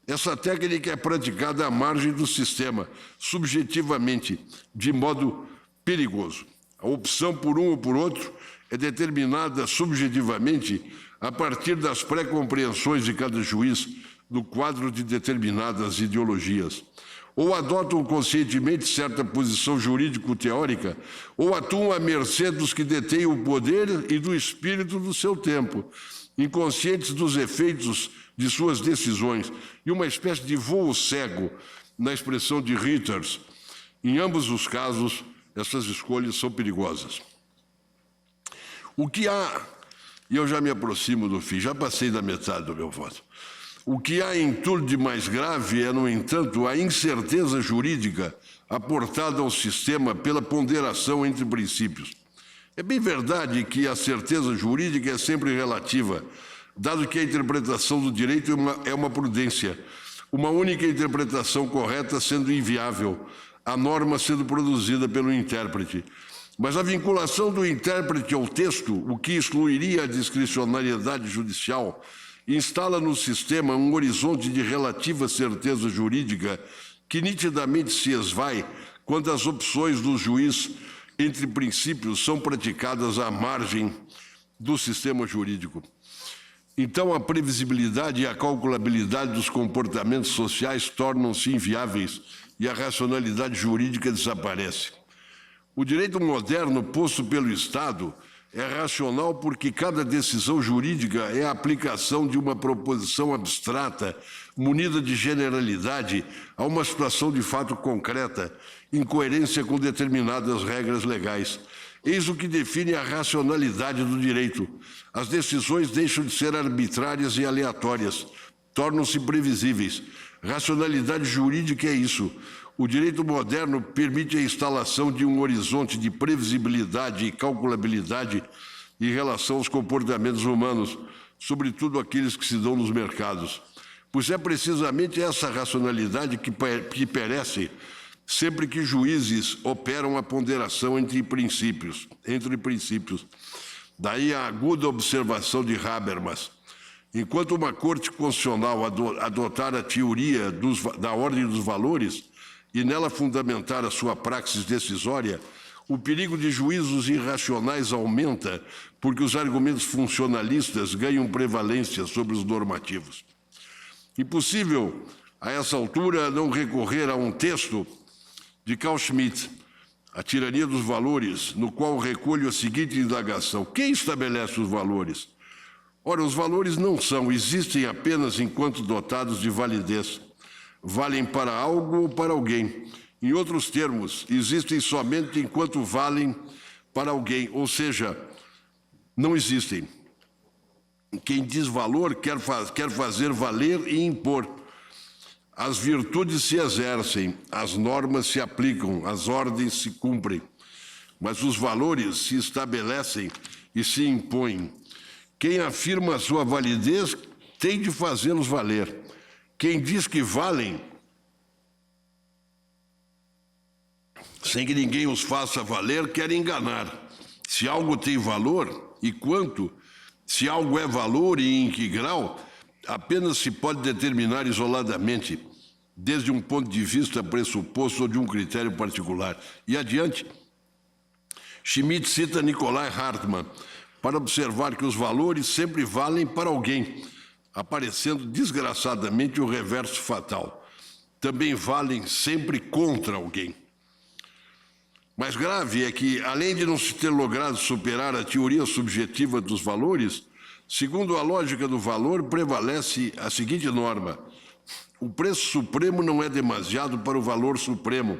Speaker 9: essa técnica é praticada à margem do sistema, subjetivamente, de modo perigoso. A opção por um ou por outro é determinada subjetivamente a partir das pré-compreensões de cada juiz no quadro de determinadas ideologias. Ou adotam conscientemente certa posição jurídico-teórica, ou atuam à mercê dos que detêm o poder e do espírito do seu tempo, inconscientes dos efeitos de suas decisões, e uma espécie de voo cego, na expressão de Ritters. Em ambos os casos, essas escolhas são perigosas. O que há, e eu já me aproximo do fim, já passei da metade do meu voto. O que há em tudo de mais grave é, no entanto, a incerteza jurídica aportada ao sistema pela ponderação entre princípios. É bem verdade que a certeza jurídica é sempre relativa, dado que a interpretação do direito é uma prudência, uma única interpretação correta sendo inviável, a norma sendo produzida pelo intérprete. Mas a vinculação do intérprete ao texto, o que excluiria a discricionariedade judicial, instala no sistema um horizonte de relativa certeza jurídica que nitidamente se esvai quando as opções do juiz entre princípios são praticadas à margem do sistema jurídico. Então, a previsibilidade e a calculabilidade dos comportamentos sociais tornam-se inviáveis e a racionalidade jurídica desaparece. O direito moderno posto pelo Estado é racional porque cada decisão jurídica é a aplicação de uma proposição abstrata, munida de generalidade, a uma situação de fato concreta, em coerência com determinadas regras legais. Eis o que define a racionalidade do direito. As decisões deixam de ser arbitrárias e aleatórias, tornam-se previsíveis. Racionalidade jurídica é isso. O direito moderno permite a instalação de um horizonte de previsibilidade e calculabilidade em relação aos comportamentos humanos, sobretudo aqueles que se dão nos mercados. Pois é precisamente essa racionalidade que perece sempre que juízes operam a ponderação entre princípios. Daí a aguda observação de Habermas. Enquanto uma corte constitucional adotar a teoria da ordem dos valores e nela fundamentar a sua praxis decisória, o perigo de juízos irracionais aumenta porque os argumentos funcionalistas ganham prevalência sobre os normativos. Impossível, a essa altura, não recorrer a um texto de Carl Schmitt, A Tirania dos Valores, no qual recolho a seguinte indagação: quem estabelece os valores? Ora, os valores não existem apenas enquanto dotados de validez. Valem para algo ou para alguém. Em outros termos, existem somente enquanto valem para alguém, ou seja, não existem. Quem diz valor quer fazer valer e impor. As virtudes se exercem, as normas se aplicam, as ordens se cumprem. Mas os valores se estabelecem e se impõem. Quem afirma a sua validez tem de fazê-los valer. Quem diz que valem, sem que ninguém os faça valer, quer enganar. Se algo tem valor e quanto, se algo é valor e em que grau, apenas se pode determinar isoladamente, desde um ponto de vista pressuposto ou de um critério particular. E adiante, Schmitt cita Nicolai Hartmann para observar que os valores sempre valem para alguém, aparecendo desgraçadamente o reverso fatal. Também valem sempre contra alguém. Mais grave é que, além de não se ter logrado superar a teoria subjetiva dos valores, segundo a lógica do valor, prevalece a seguinte norma: o preço supremo não é demasiado para o valor supremo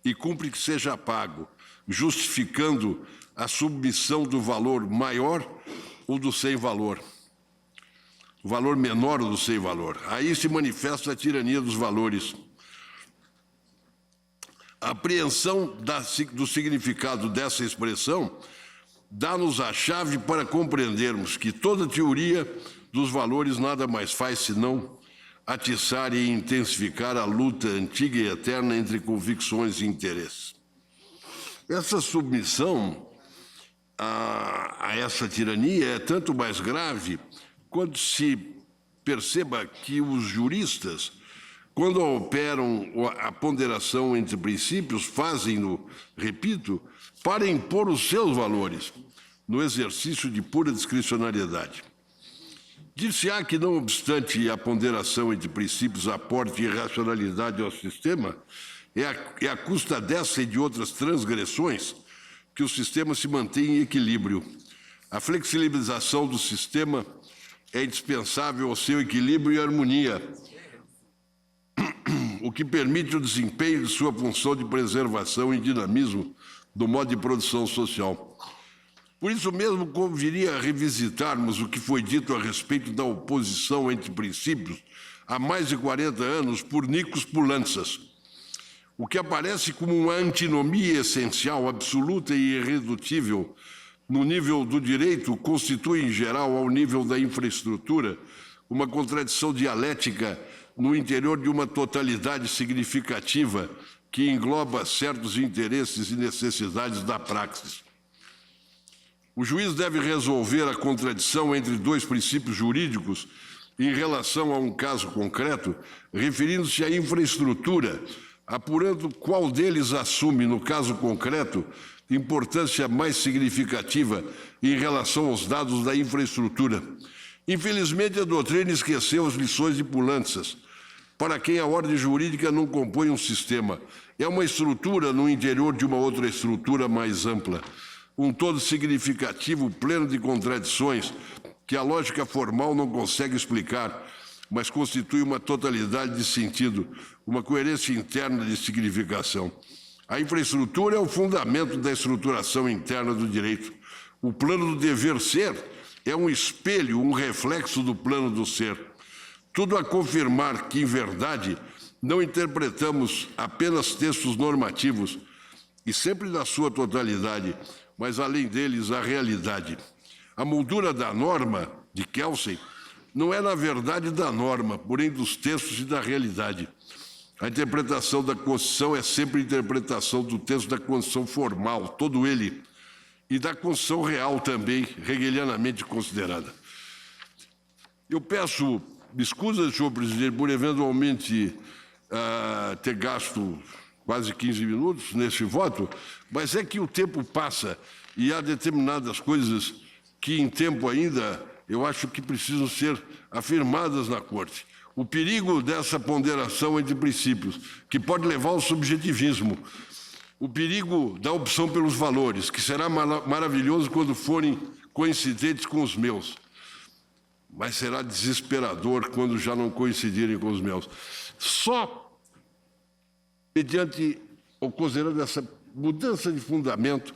Speaker 9: e cumpre que seja pago, justificando a submissão do valor maior ou do sem valor. O valor menor ou do sem valor. Aí se manifesta a tirania dos valores. A apreensão do significado dessa expressão dá-nos a chave para compreendermos que toda teoria dos valores nada mais faz senão atiçar e intensificar a luta antiga e eterna entre convicções e interesses. Essa submissão a essa tirania é tanto mais grave quando se perceba que os juristas, quando operam a ponderação entre princípios, fazem-no, repito, para impor os seus valores, no exercício de pura discricionariedade. Dir-se-á que, não obstante a ponderação entre princípios aporte irracionalidade ao sistema, é à custa dessa e de outras transgressões que o sistema se mantém em equilíbrio. A flexibilização do sistema é indispensável ao seu equilíbrio e harmonia, o que permite o desempenho de sua função de preservação e dinamismo do modo de produção social. Por isso mesmo, conviria revisitarmos o que foi dito a respeito da oposição entre princípios há mais de 40 anos por Nikos Poulantzas, o que aparece como uma antinomia essencial, absoluta e irredutível no nível do direito, constitui, em geral, ao nível da infraestrutura, uma contradição dialética no interior de uma totalidade significativa que engloba certos interesses e necessidades da praxis. O juiz deve resolver a contradição entre dois princípios jurídicos em relação a um caso concreto, referindo-se à infraestrutura, apurando qual deles assume, no caso concreto, importância mais significativa em relação aos dados da infraestrutura. Infelizmente, a doutrina esqueceu as lições de Poulantzas, para quem a ordem jurídica não compõe um sistema. É uma estrutura no interior de uma outra estrutura mais ampla. Um todo significativo, pleno de contradições, que a lógica formal não consegue explicar, mas constitui uma totalidade de sentido, uma coerência interna de significação. A infraestrutura é o fundamento da estruturação interna do direito. O plano do dever ser é um espelho, um reflexo do plano do ser. Tudo a confirmar que, em verdade, não interpretamos apenas textos normativos, e sempre na sua totalidade, mas além deles a realidade. A moldura da norma de Kelsen não é, na verdade, da norma, porém dos textos e da realidade. A interpretação da Constituição é sempre a interpretação do texto da Constituição formal, todo ele, e da Constituição real também, hegelianamente considerada. Eu peço desculpas, senhor presidente, por eventualmente ter gasto quase 15 minutos nesse voto, mas é que o tempo passa e há determinadas coisas que, em tempo ainda, eu acho que precisam ser afirmadas na Corte. O perigo dessa ponderação entre princípios, que pode levar ao subjetivismo. O perigo da opção pelos valores, que será maravilhoso quando forem coincidentes com os meus, mas será desesperador quando já não coincidirem com os meus. Só mediante, ou considerando essa mudança de fundamento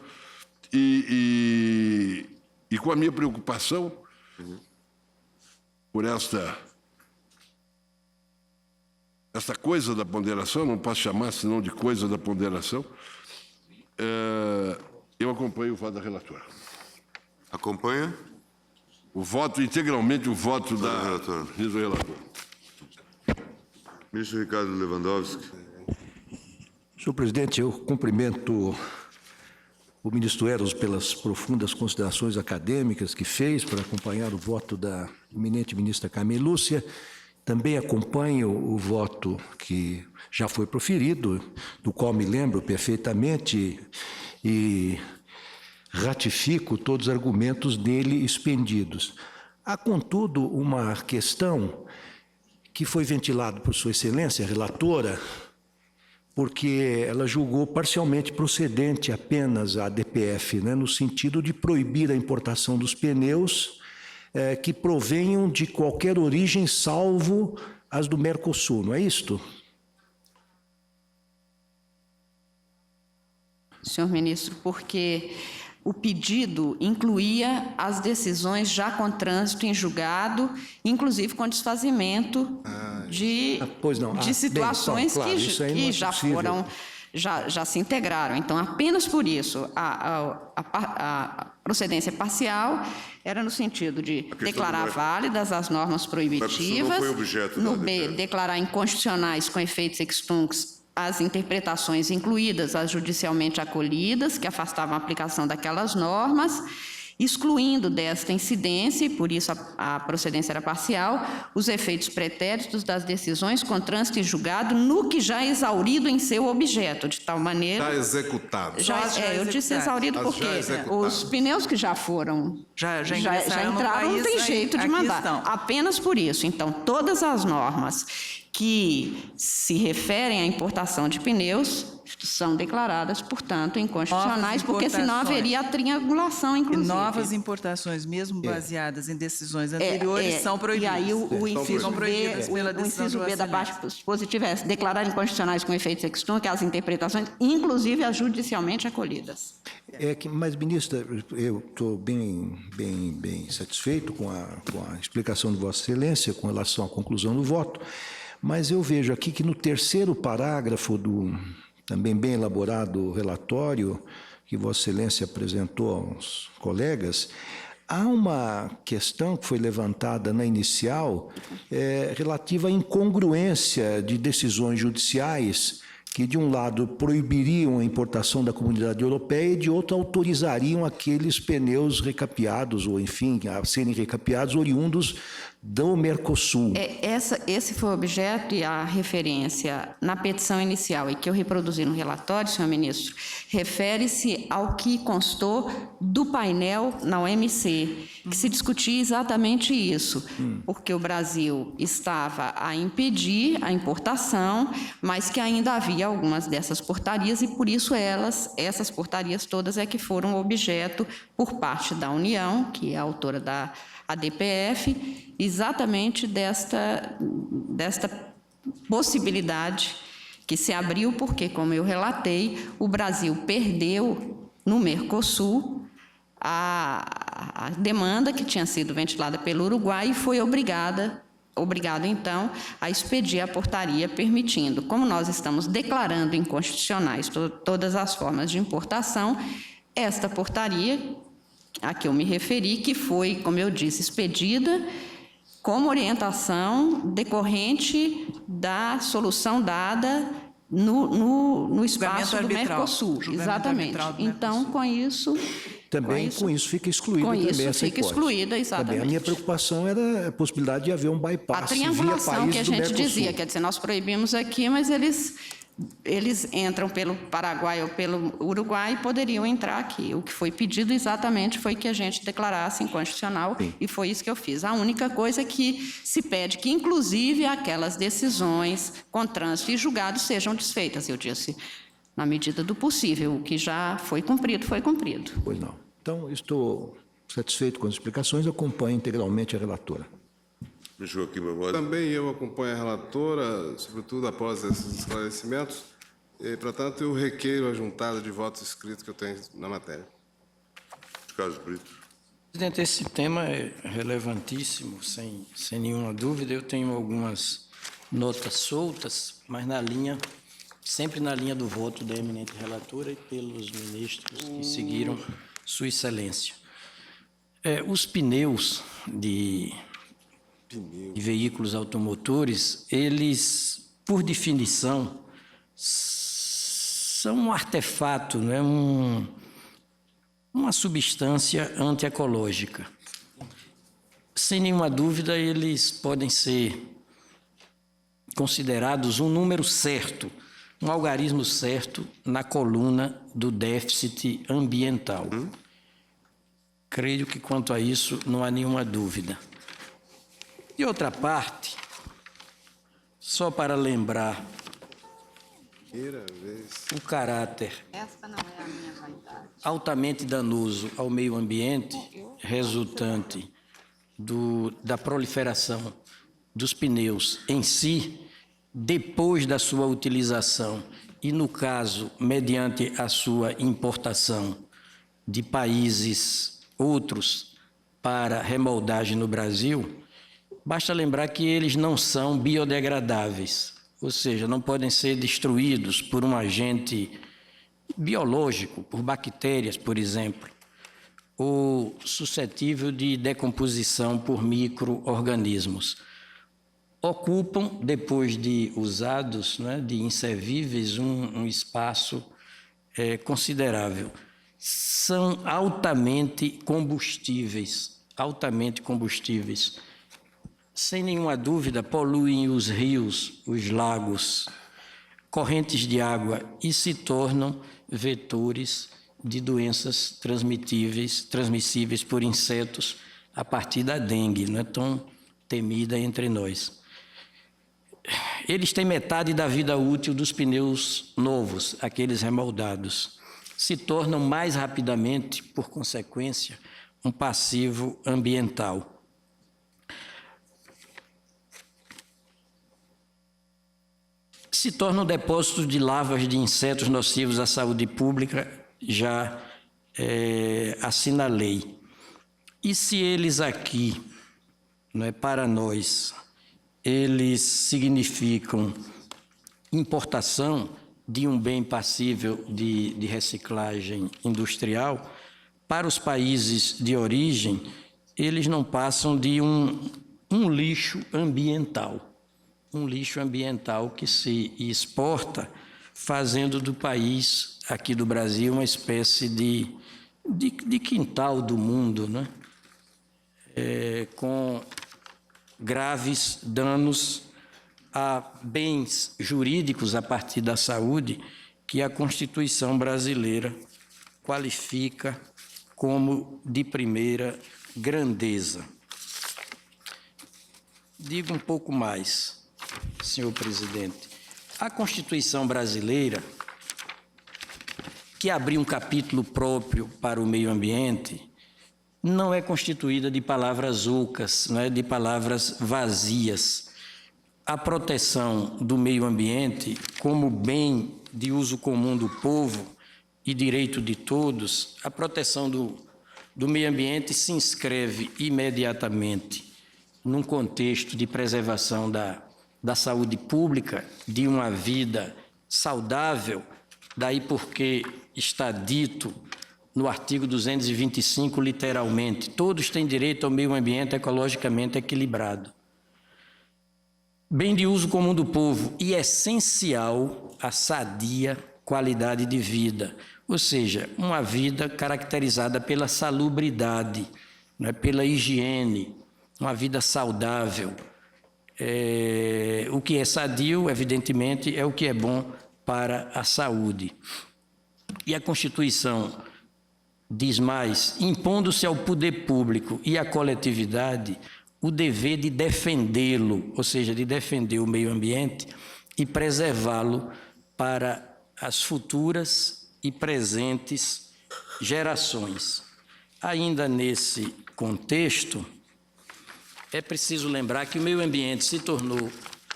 Speaker 9: e com a minha preocupação por esta coisa da ponderação, não posso chamar senão de coisa da ponderação, eu acompanho o voto da relatora.
Speaker 3: Acompanha?
Speaker 9: O voto, integralmente o voto do relator.
Speaker 3: Ministro Ricardo Lewandowski.
Speaker 8: Senhor presidente, eu cumprimento o ministro Eros pelas profundas considerações acadêmicas que fez para acompanhar o voto da eminente ministra Carmen Lúcia. Também acompanho o voto que já foi proferido, do qual me lembro perfeitamente e ratifico todos os argumentos dele expendidos. Há, contudo, uma questão que foi ventilada por Sua Excelência, a relatora, porque ela julgou parcialmente procedente apenas a DPF, né, no sentido de proibir a importação dos pneus que provenham de qualquer origem, salvo as do Mercosul, não é isto?
Speaker 4: Senhor ministro, porque o pedido incluía as decisões já com trânsito em julgado, inclusive com desfazimento de situações
Speaker 8: bem, então, claro,
Speaker 4: que já foram, já se integraram. Então, apenas por isso, a procedência parcial era no sentido de declarar válidas as normas proibitivas,
Speaker 3: não foi objeto
Speaker 4: no
Speaker 3: da
Speaker 4: B,
Speaker 3: DPF.
Speaker 4: declarar inconstitucionais com efeitos extuncs as interpretações incluídas, as judicialmente acolhidas, que afastavam a aplicação daquelas normas, excluindo desta incidência, e por isso a procedência era parcial, os efeitos pretéritos das decisões com trânsito em julgado no que já é exaurido em seu objeto, de tal maneira...
Speaker 1: Já executado.
Speaker 4: Eu disse exaurido porque os pneus que já foram... Já entraram, não tem jeito de mandar. Apenas por isso. Então, todas as normas que se referem à importação de pneus são declaradas, portanto, inconstitucionais, porque senão haveria a triangulação, inclusive.
Speaker 10: E novas importações, mesmo baseadas em decisões anteriores, são proibidas.
Speaker 4: E aí o inciso B da parte positiva é declarar inconstitucionais com efeitos extunc as interpretações, inclusive as judicialmente acolhidas.
Speaker 8: Mas, ministra, eu estou bem satisfeito com a explicação de Vossa Excelência com relação à conclusão do voto, mas eu vejo aqui que no terceiro parágrafo do também bem elaborado relatório que Vossa Excelência apresentou aos colegas, há uma questão que foi levantada na inicial relativa à incongruência de decisões judiciais que, de um lado, proibiriam a importação da Comunidade Europeia e, de outro, autorizariam aqueles pneus recapeados, ou, enfim, a serem recapeados, oriundos do Mercosul.
Speaker 4: Esse foi o objeto e a referência na petição inicial, e que eu reproduzi no relatório, senhor ministro, refere-se ao que constou do painel na OMC, que se discutia exatamente isso, porque o Brasil estava a impedir a importação, mas que ainda havia algumas dessas portarias, e por isso essas portarias todas é que foram objeto por parte da União, que é a autora da DPF, exatamente desta possibilidade que se abriu, porque, como eu relatei, o Brasil perdeu no Mercosul a demanda que tinha sido ventilada pelo Uruguai e foi obrigada obrigado, então, a expedir a portaria permitindo, como nós estamos declarando inconstitucionais todas as formas de importação, esta portaria a que eu me referi, que foi, como eu disse, expedida como orientação decorrente da solução dada no espaço do Mercosul. Exatamente. Então, com isso...
Speaker 8: Também com isso fica excluída também essa hipótese.
Speaker 4: Fica excluída, exatamente.
Speaker 8: Também a minha preocupação era a possibilidade de haver um bypass
Speaker 4: a triangulação
Speaker 8: via
Speaker 4: que a
Speaker 8: país do
Speaker 4: gente
Speaker 8: Mercosul.
Speaker 4: dizia, quer dizer, nós proibimos aqui, mas eles entram pelo Paraguai ou pelo Uruguai e poderiam entrar aqui. O que foi pedido exatamente foi que a gente declarasse inconstitucional, e foi isso que eu fiz. A única coisa é que se pede que, inclusive, aquelas decisões com trânsito e julgados sejam desfeitas. Eu disse, na medida do possível, o que já foi cumprido, foi cumprido.
Speaker 8: Pois não. Então, estou satisfeito com as explicações, acompanho integralmente a relatora.
Speaker 1: Também eu acompanho a relatora, sobretudo após esses esclarecimentos, e, portanto, eu requeiro a juntada de votos escritos que eu tenho na matéria.
Speaker 3: Carlos Brito.
Speaker 11: Presidente, esse tema é relevantíssimo, sem nenhuma dúvida. Eu tenho algumas notas soltas, mas sempre na linha do voto da eminente relatora e pelos ministros que seguiram Sua Excelência. Os pneus de veículos automotores, eles, por definição, são um artefato, não é? Uma substância antiecológica. Sem nenhuma dúvida, eles podem ser considerados um número certo, um algarismo certo na coluna do déficit ambiental. Creio que, quanto a isso, não há nenhuma dúvida. De outra parte, só para lembrar o caráter altamente danoso ao meio ambiente resultante da proliferação dos pneus em si, depois da sua utilização e, no caso, mediante a sua importação de países outros para remoldagem no Brasil, basta lembrar que eles não são biodegradáveis, ou seja, não podem ser destruídos por um agente biológico, por bactérias, por exemplo, ou suscetível de decomposição por micro-organismos. Ocupam, depois de usados, de inservíveis, um espaço considerável. São altamente combustíveis. Sem nenhuma dúvida, poluem os rios, os lagos, correntes de água e se tornam vetores de doenças transmissíveis por insetos a partir da dengue, não é tão temida entre nós. Eles têm metade da vida útil dos pneus novos, aqueles remoldados. Se tornam mais rapidamente, por consequência, um passivo ambiental. Se tornam depósitos de larvas de insetos nocivos à saúde pública, já assinalei. E se eles aqui, não é, para nós, eles significam importação de um bem passível de reciclagem industrial, para os países de origem, eles não passam de um lixo ambiental. Um lixo ambiental que se exporta, fazendo do país, aqui do Brasil, uma espécie de quintal do mundo, né? Com graves danos a bens jurídicos a partir da saúde que a Constituição brasileira qualifica como de primeira grandeza. Digo um pouco mais, senhor presidente. A Constituição brasileira, que abriu um capítulo próprio para o meio ambiente, não é constituída de palavras ocas, não é de palavras vazias. A proteção do meio ambiente como bem de uso comum do povo e direito de todos, a proteção do meio ambiente se inscreve imediatamente num contexto de preservação da saúde pública, de uma vida saudável, daí porque está dito no artigo 225, literalmente, todos têm direito ao meio ambiente ecologicamente equilibrado. Bem de uso comum do povo e essencial à sadia qualidade de vida, ou seja, uma vida caracterizada pela salubridade, né, pela higiene, uma vida saudável. O que é sadio, evidentemente, é o que é bom para a saúde. E a Constituição diz mais, impondo-se ao poder público e à coletividade o dever de defendê-lo, ou seja, de defender o meio ambiente e preservá-lo para as futuras e presentes gerações. Ainda nesse contexto, é preciso lembrar que o meio ambiente se tornou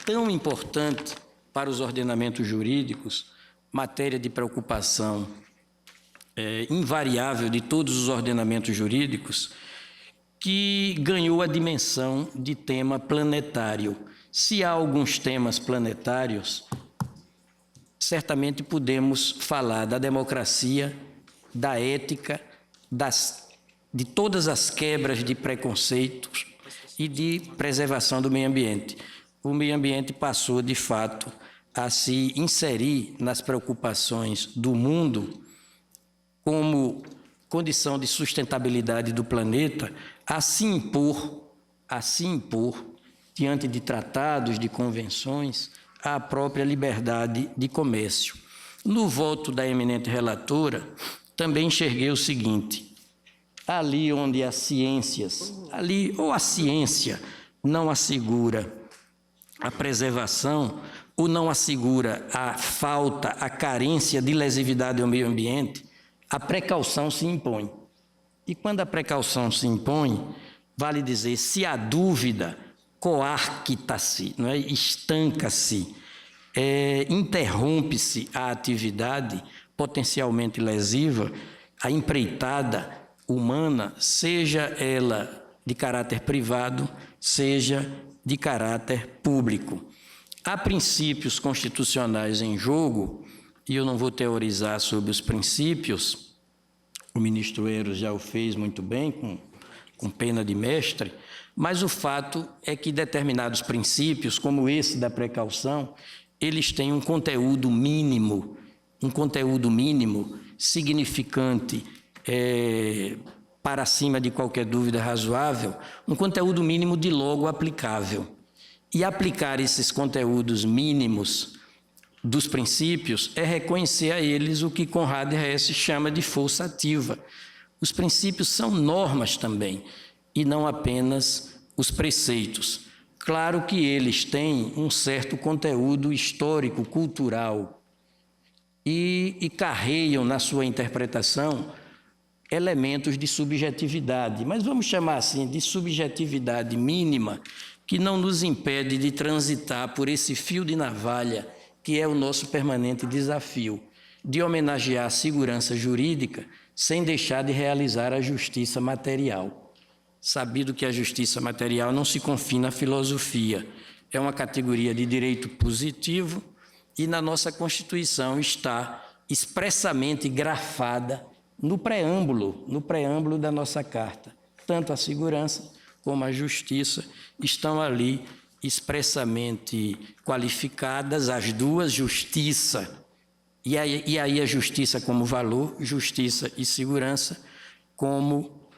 Speaker 11: tão importante para os ordenamentos jurídicos, matéria de preocupação invariável de todos os ordenamentos jurídicos, que ganhou a dimensão de tema planetário. Se há alguns temas planetários, certamente podemos falar da democracia, da ética, de todas as quebras de preconceitos e de preservação do meio ambiente. O meio ambiente passou, de fato, a se inserir nas preocupações do mundo como condição de sustentabilidade do planeta, a se impor, diante de tratados, de convenções, a própria liberdade de comércio. No voto da eminente relatora, também enxerguei o seguinte: ali onde as ciências, ou a ciência não assegura a preservação, ou não assegura a falta, a carência de lesividade ao meio ambiente, a precaução se impõe. E quando a precaução se impõe, vale dizer, se há dúvida, coarcta-se, não é? Estanca-se, interrompe-se a atividade potencialmente lesiva, a empreitada humana, seja ela de caráter privado, seja de caráter público. Há princípios constitucionais em jogo, e eu não vou teorizar sobre os princípios, o ministro Eros já o fez muito bem, com pena de mestre, mas o fato é que determinados princípios, como esse da precaução, eles têm um conteúdo mínimo significante, para cima de qualquer dúvida razoável, um conteúdo mínimo de logo aplicável. E aplicar esses conteúdos mínimos dos princípios é reconhecer a eles o que Conrad Hesse chama de força ativa. Os princípios são normas também, e não apenas os preceitos. Claro que eles têm um certo conteúdo histórico, cultural, e carregam na sua interpretação elementos de subjetividade, mas vamos chamar assim de subjetividade mínima, que não nos impede de transitar por esse fio de navalha, que é o nosso permanente desafio, de homenagear a segurança jurídica sem deixar de realizar a justiça material. Sabido que a justiça material não se confina à filosofia, é uma categoria de direito positivo e na nossa Constituição está expressamente grafada no preâmbulo da nossa Carta. Tanto a segurança como a justiça estão ali expressamente qualificadas, as duas, justiça, e aí a justiça como valor, justiça e segurança como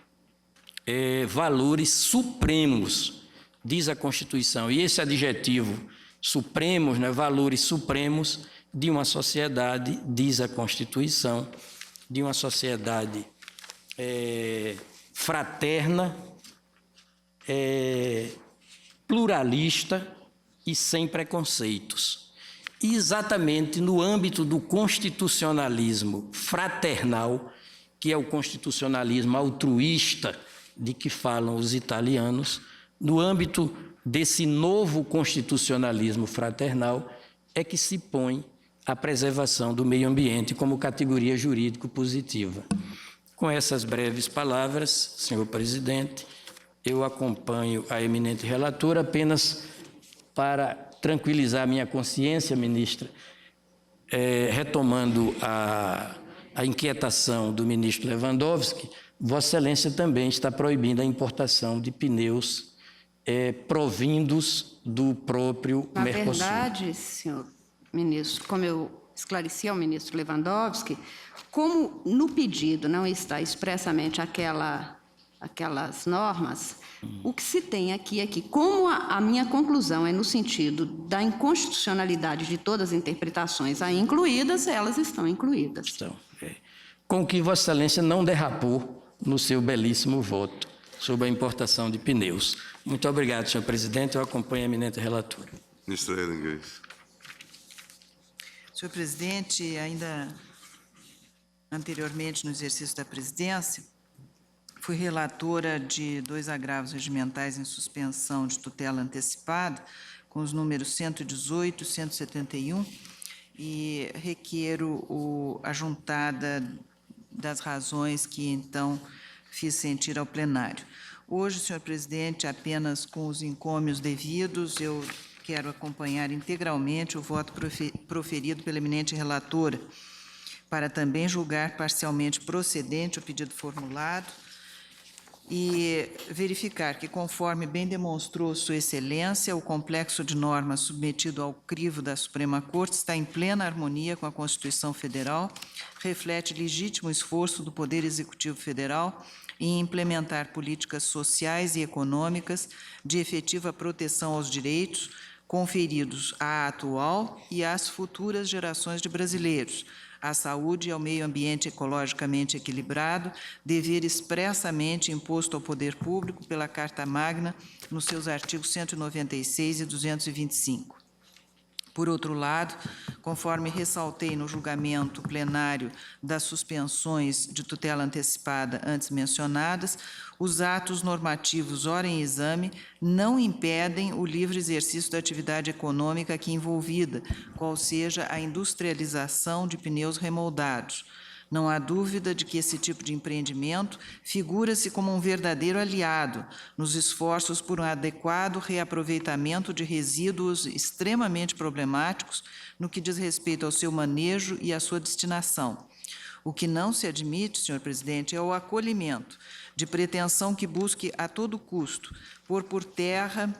Speaker 11: valores supremos, diz a Constituição. E esse adjetivo, supremos, né, valores supremos de uma sociedade, diz a Constituição, de uma sociedade fraterna, pluralista e sem preconceitos. E exatamente no âmbito do constitucionalismo fraternal, que é o constitucionalismo altruísta de que falam os italianos, no âmbito desse novo constitucionalismo fraternal é que se põe a preservação do meio ambiente como categoria jurídico positiva. Com essas breves palavras, senhor presidente, eu acompanho a eminente relatora apenas para tranquilizar minha consciência, ministra, retomando a inquietação do ministro Lewandowski, Vossa Excelência também está proibindo a importação de pneus provindos do próprio Mercosul.
Speaker 4: Na verdade, senhor ministro, como eu esclareci ao ministro Lewandowski, como no pedido não está expressamente aquelas normas, o que se tem aqui é que, como a minha conclusão é no sentido da inconstitucionalidade de todas as interpretações aí incluídas, elas estão incluídas.
Speaker 11: Então, com que Vossa Excelência não derrapou no seu belíssimo voto sobre a importação de pneus. Muito obrigado, senhor presidente. Eu acompanho a eminente relatora.
Speaker 3: Ministra Helen Grace.
Speaker 10: Senhor presidente, ainda anteriormente no exercício da presidência, fui relatora de 2 agravos regimentais em suspensão de tutela antecipada, com os números 118 e 171, e requeiro a juntada das razões que, então, fiz sentir ao plenário. Hoje, senhor presidente, apenas com os encômios devidos, eu quero acompanhar integralmente o voto proferido pela eminente relatora, para também julgar parcialmente procedente o pedido formulado e verificar que, conforme bem demonstrou Sua Excelência, o complexo de normas submetido ao crivo da Suprema Corte está em plena harmonia com a Constituição Federal, reflete legítimo esforço do Poder Executivo Federal em implementar políticas sociais e econômicas de efetiva proteção aos direitos conferidos à atual e às futuras gerações de brasileiros, à saúde e ao meio ambiente ecologicamente equilibrado, dever expressamente imposto ao poder público pela Carta Magna, nos seus artigos 196 e 225. Por outro lado, conforme ressaltei no julgamento plenário das suspensões de tutela antecipada antes mencionadas, os atos normativos ora em exame não impedem o livre exercício da atividade econômica aqui envolvida, qual seja a industrialização de pneus remoldados. Não há dúvida de que esse tipo de empreendimento figura-se como um verdadeiro aliado nos esforços por um adequado reaproveitamento de resíduos extremamente problemáticos no que diz respeito ao seu manejo e à sua destinação. O que não se admite, senhor presidente, é o acolhimento de pretensão que busque a todo custo pôr por terra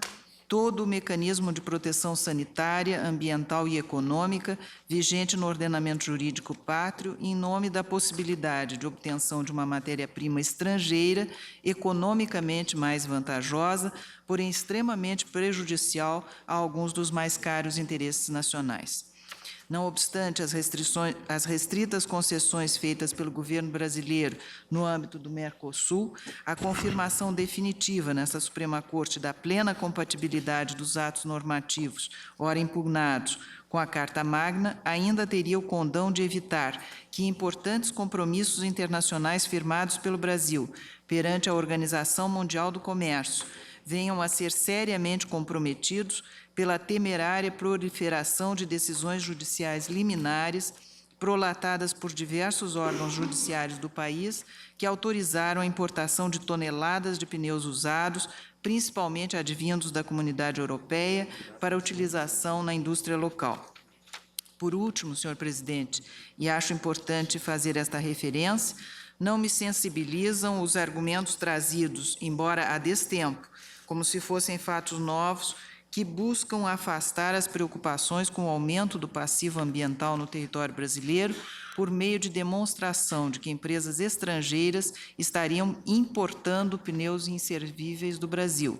Speaker 10: todo o mecanismo de proteção sanitária, ambiental e econômica vigente no ordenamento jurídico pátrio em nome da possibilidade de obtenção de uma matéria-prima estrangeira economicamente mais vantajosa, porém extremamente prejudicial a alguns dos mais caros interesses nacionais. Não obstante as restritas concessões feitas pelo governo brasileiro no âmbito do Mercosul, a confirmação definitiva nesta Suprema Corte da plena compatibilidade dos atos normativos, ora impugnados, com a Carta Magna, ainda teria o condão de evitar que importantes compromissos internacionais firmados pelo Brasil perante a Organização Mundial do Comércio venham a ser seriamente comprometidos pela temerária proliferação de decisões judiciais liminares prolatadas por diversos órgãos judiciários do país que autorizaram a importação de toneladas de pneus usados, principalmente advindos da Comunidade Europeia, para utilização na indústria local. Por último, senhor presidente, e acho importante fazer esta referência, não me sensibilizam os argumentos trazidos, embora a destempo, como se fossem fatos novos, que buscam afastar as preocupações com o aumento do passivo ambiental no território brasileiro por meio de demonstração de que empresas estrangeiras estariam importando pneus inservíveis do Brasil.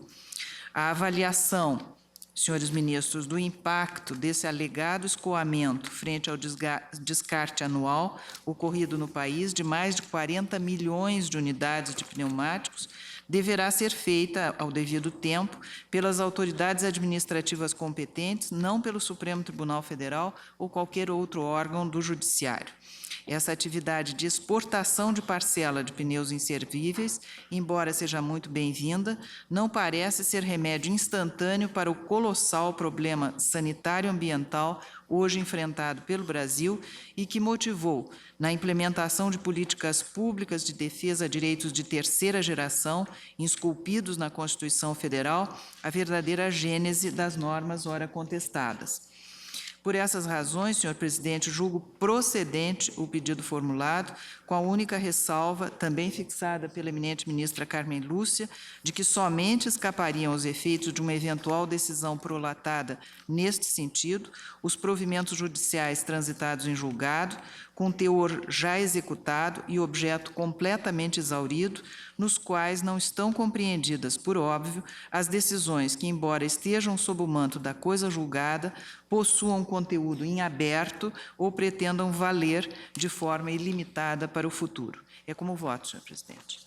Speaker 10: A avaliação, senhores ministros, do impacto desse alegado escoamento frente ao descarte anual ocorrido no país de mais de 40 milhões de unidades de pneumáticos deverá ser feita ao devido tempo pelas autoridades administrativas competentes, não pelo Supremo Tribunal Federal ou qualquer outro órgão do Judiciário. Essa atividade de exportação de parcela de pneus inservíveis, embora seja muito bem-vinda, não parece ser remédio instantâneo para o colossal problema sanitário e ambiental hoje enfrentado pelo Brasil e que motivou, na implementação de políticas públicas de defesa a direitos de terceira geração, esculpidos na Constituição Federal, a verdadeira gênese das normas ora contestadas. Por essas razões, senhor presidente, julgo procedente o pedido formulado, com a única ressalva, também fixada pela eminente ministra Carmen Lúcia, de que somente escapariam aos efeitos de uma eventual decisão prolatada neste sentido os provimentos judiciais transitados em julgado, com teor já executado e objeto completamente exaurido, nos quais não estão compreendidas, por óbvio, as decisões que, embora estejam sob o manto da coisa julgada, possuam conteúdo em aberto ou pretendam valer de forma ilimitada para o futuro. É como voto, senhor presidente.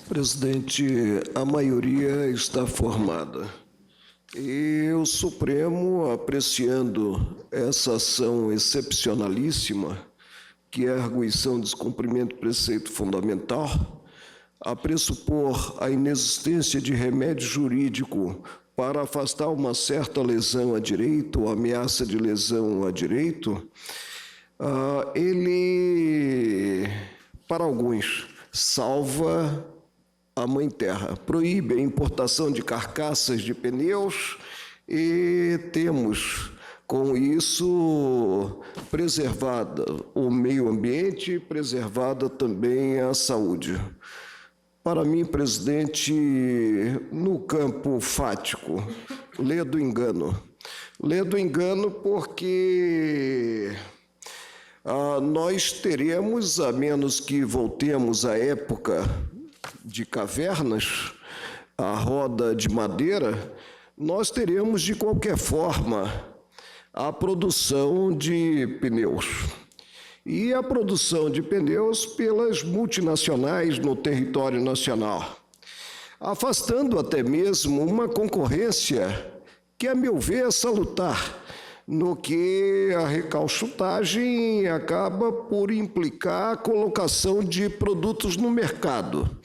Speaker 2: Presidente, a maioria está formada. E o Supremo, apreciando essa ação excepcionalíssima, que é a arguição de descumprimento do preceito fundamental, a pressupor a inexistência de remédio jurídico para afastar uma certa lesão a direito ou ameaça de lesão a direito, ele, para alguns, salva a Mãe Terra, proíbe a importação de carcaças de pneus e temos, com isso, preservada o meio ambiente, preservada também a saúde. Para mim, presidente, no campo fático, lê do engano. Lê do engano porque nós teremos, a menos que voltemos à época de cavernas, a roda de madeira, nós teremos, de qualquer forma, a produção de pneus. E a produção de pneus pelas multinacionais no território nacional, afastando até mesmo uma concorrência que, a meu ver, é salutar, no que a recalchutagem acaba por implicar a colocação de produtos no mercado,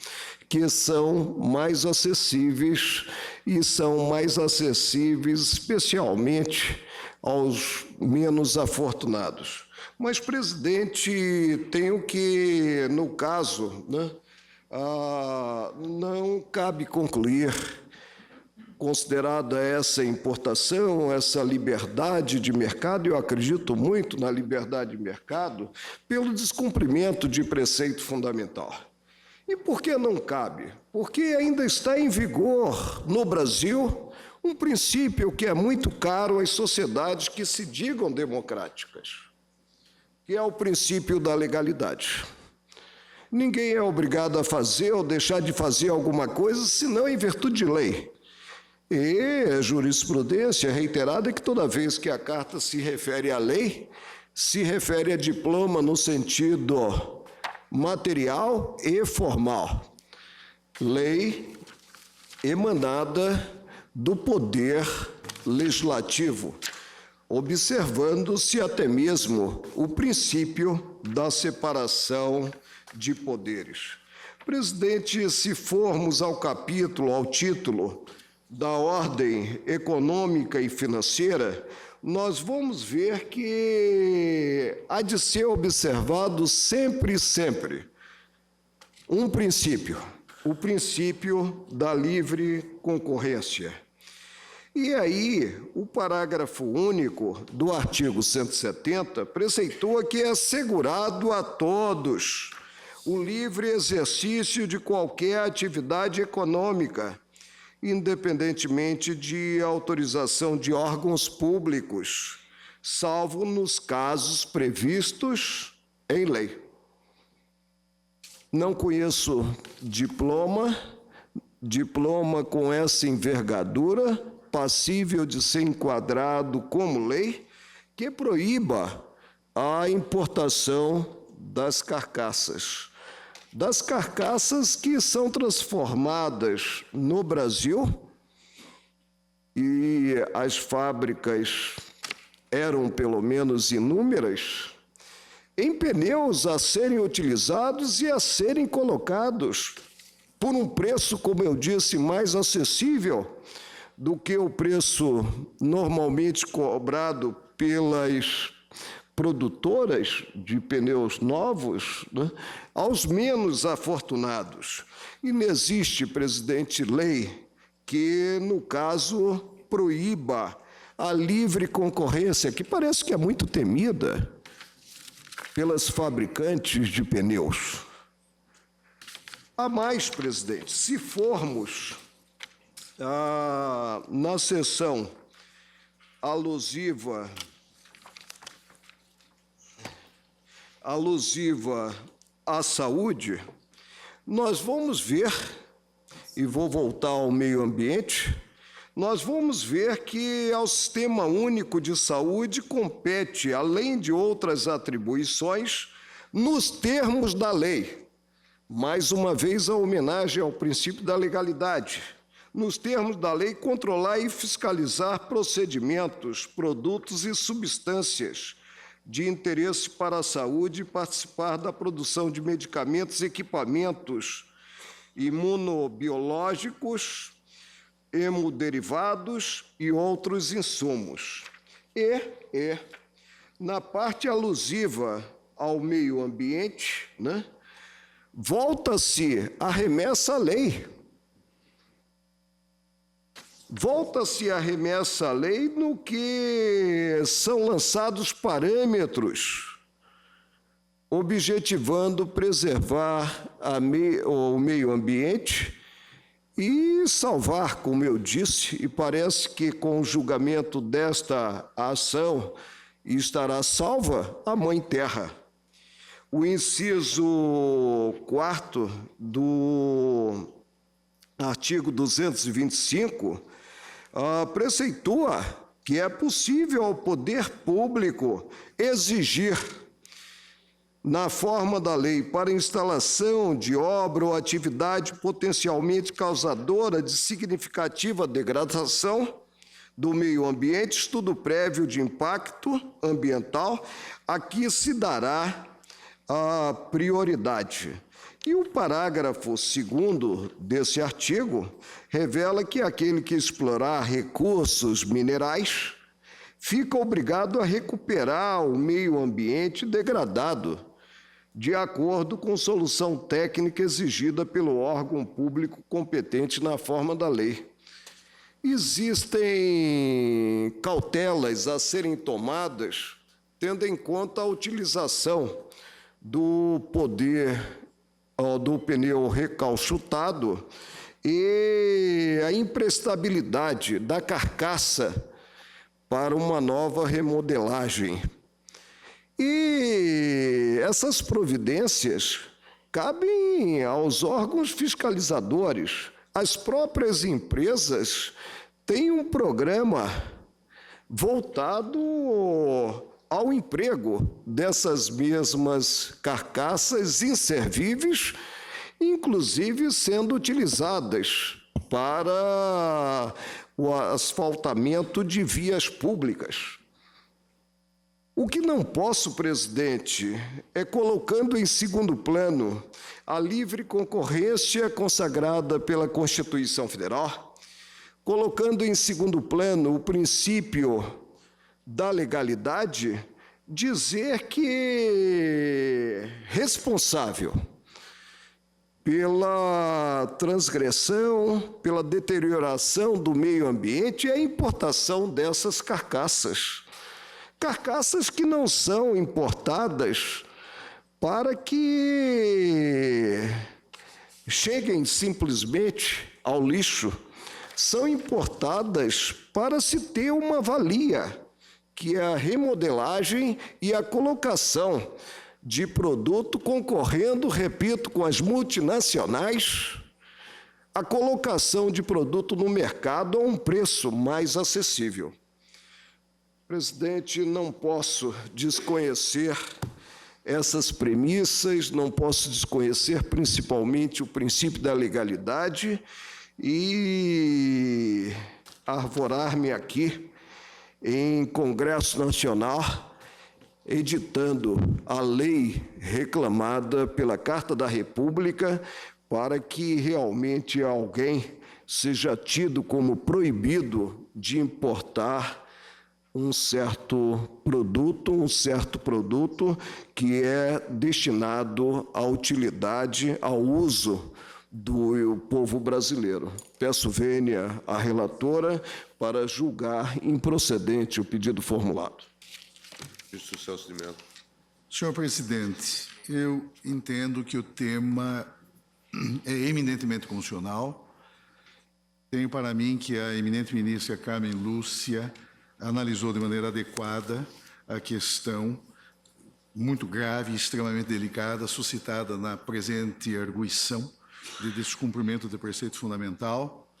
Speaker 2: que são mais acessíveis e são mais acessíveis especialmente aos menos afortunados. Mas, presidente, tenho que, no caso, não cabe concluir, considerada essa importação, essa liberdade de mercado, eu acredito muito na liberdade de mercado, pelo descumprimento de preceito fundamental. E por que não cabe? Porque ainda está em vigor no Brasil um princípio que é muito caro às sociedades que se digam democráticas, que é o princípio da legalidade. Ninguém é obrigado a fazer ou deixar de fazer alguma coisa, senão em virtude de lei. E a jurisprudência reiterada que toda vez que a carta se refere à lei, se refere a diploma no sentido material e formal. Lei emanada do poder legislativo, observando-se até mesmo o princípio da separação de poderes. Presidente, se formos ao capítulo, ao título da ordem econômica e financeira, nós vamos ver que há de ser observado sempre um princípio, o princípio da livre concorrência. E aí, o parágrafo único do artigo 170 preceitua que é assegurado a todos o livre exercício de qualquer atividade econômica, independentemente de autorização de órgãos públicos, salvo nos casos previstos em lei. Não conheço diploma com essa envergadura, passível de ser enquadrado como lei, que proíba a importação das carcaças que são transformadas no Brasil, e as fábricas eram pelo menos inúmeras, em pneus a serem utilizados e a serem colocados por um preço, como eu disse, mais acessível do que o preço normalmente cobrado pelas produtoras de pneus novos, né, aos menos afortunados. E não existe, presidente, lei que, no caso, proíba a livre concorrência, que parece que é muito temida pelas fabricantes de pneus. A mais, presidente, se formos na seção alusiva à saúde, nós vamos ver, e vou voltar ao meio ambiente, nós vamos ver que ao Sistema Único de Saúde compete, além de outras atribuições, nos termos da lei. Mais uma vez, a homenagem ao princípio da legalidade. Nos termos da lei, controlar e fiscalizar procedimentos, produtos e substâncias de interesse para a saúde e participar da produção de medicamentos, equipamentos imunobiológicos, hemoderivados e outros insumos. E na parte alusiva ao meio ambiente, né, volta-se a remessa à lei. Volta-se a remessa à lei no que são lançados parâmetros objetivando preservar o meio ambiente e salvar, como eu disse, e parece que com o julgamento desta ação estará salva a Mãe Terra. O inciso 4º do artigo 225 preceitua que é possível ao poder público exigir, na forma da lei, para instalação de obra ou atividade potencialmente causadora de significativa degradação do meio ambiente, estudo prévio de impacto ambiental, a que se dará a prioridade. E o parágrafo 2º desse artigo revela que aquele que explorar recursos minerais fica obrigado a recuperar o meio ambiente degradado, de acordo com solução técnica exigida pelo órgão público competente na forma da lei. Existem cautelas a serem tomadas, tendo em conta a utilização do poder do pneu recalchutado e a imprestabilidade da carcaça para uma nova remodelagem. E essas providências cabem aos órgãos fiscalizadores. As próprias empresas têm um programa voltado ao emprego dessas mesmas carcaças inservíveis, inclusive sendo utilizadas para o asfaltamento de vias públicas. O que não posso, presidente, é colocando em segundo plano a livre concorrência consagrada pela Constituição Federal, colocando em segundo plano o princípio da legalidade, dizer que responsável pela transgressão, pela deterioração do meio ambiente é a importação dessas carcaças. Carcaças que não são importadas para que cheguem simplesmente ao lixo, são importadas para se ter uma valia, que é a remodelagem e a colocação de produto concorrendo, repito, com as multinacionais, a colocação de produto no mercado a um preço mais acessível. Presidente, não posso desconhecer essas premissas, não posso desconhecer principalmente o princípio da legalidade e arvorar-me aqui em Congresso Nacional, editando a lei reclamada pela Carta da República para que realmente alguém seja tido como proibido de importar um certo produto que é destinado à utilidade, ao uso do povo brasileiro. Peço vênia à relatora para julgar improcedente o pedido formulado.
Speaker 3: Ministro Celso de Mello.
Speaker 5: Senhor presidente, eu entendo que o tema é eminentemente constitucional. Tenho para mim que a eminente ministra Carmen Lúcia analisou de maneira adequada a questão muito grave e extremamente delicada suscitada na presente arguição de descumprimento do preceito fundamental.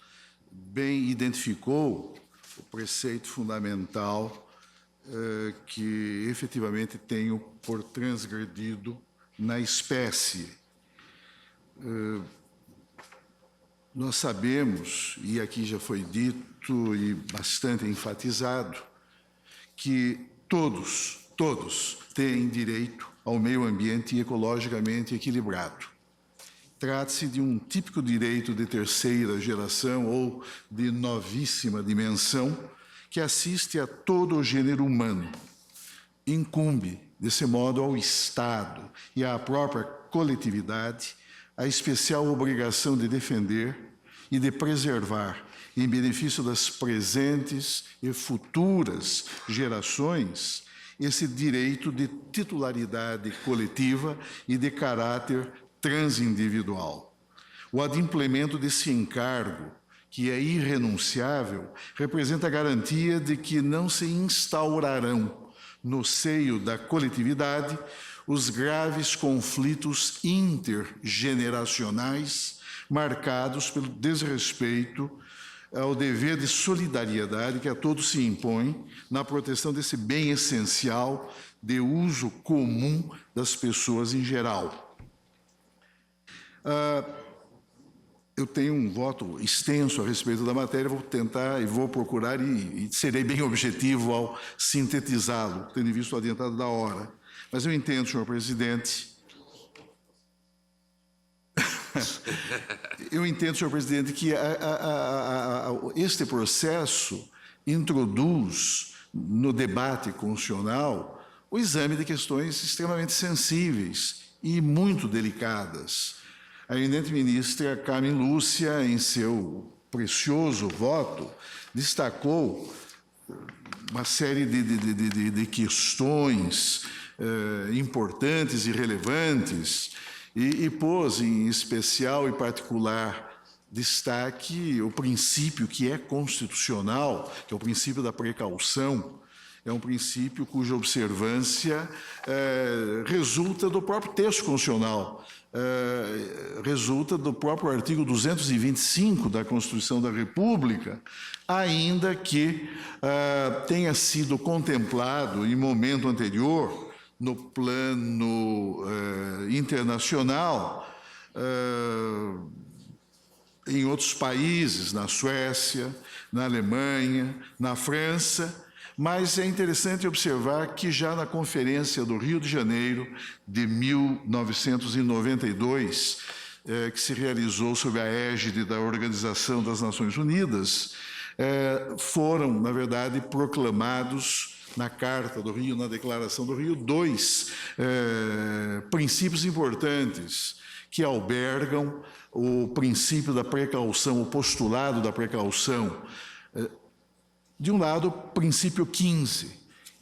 Speaker 5: Bem identificou o preceito fundamental que efetivamente tenho por transgredido na espécie. Nós sabemos, e aqui já foi dito e bastante enfatizado, que todos têm direito ao meio ambiente ecologicamente equilibrado. Trata-se de um típico direito de terceira geração ou de novíssima dimensão que assiste a todo o gênero humano. Incumbe, desse modo, ao Estado e à própria coletividade a especial obrigação de defender e de preservar, em benefício das presentes e futuras gerações, esse direito de titularidade coletiva e de caráter transindividual. O adimplemento desse encargo, que é irrenunciável, representa a garantia de que não se instaurarão no seio da coletividade os graves conflitos intergeneracionais marcados pelo desrespeito ao dever de solidariedade que a todos se impõe na proteção desse bem essencial de uso comum das pessoas em geral. Eu tenho um voto extenso a respeito da matéria, vou tentar e vou procurar e serei bem objetivo ao sintetizá-lo, tendo visto o adiantado da hora. Mas eu entendo, senhor presidente, que este processo introduz no debate constitucional o exame de questões extremamente sensíveis e muito delicadas. A eminente ministra Carmen Lúcia, em seu precioso voto, destacou uma série de questões importantes e relevantes e pôs em especial e particular destaque o princípio que é constitucional, que é o princípio da precaução. É um princípio cuja observância resulta do próprio texto constitucional, resulta do próprio artigo 225 da Constituição da República, ainda que tenha sido contemplado em momento anterior no plano internacional, em outros países, na Suécia, na Alemanha, na França, mas é interessante observar que já na Conferência do Rio de Janeiro de 1992, que se realizou sob a égide da Organização das Nações Unidas, foram, na verdade, proclamados na Carta do Rio, na Declaração do Rio, dois princípios importantes que albergam o princípio da precaução, o postulado da precaução. De um lado, o princípio 15,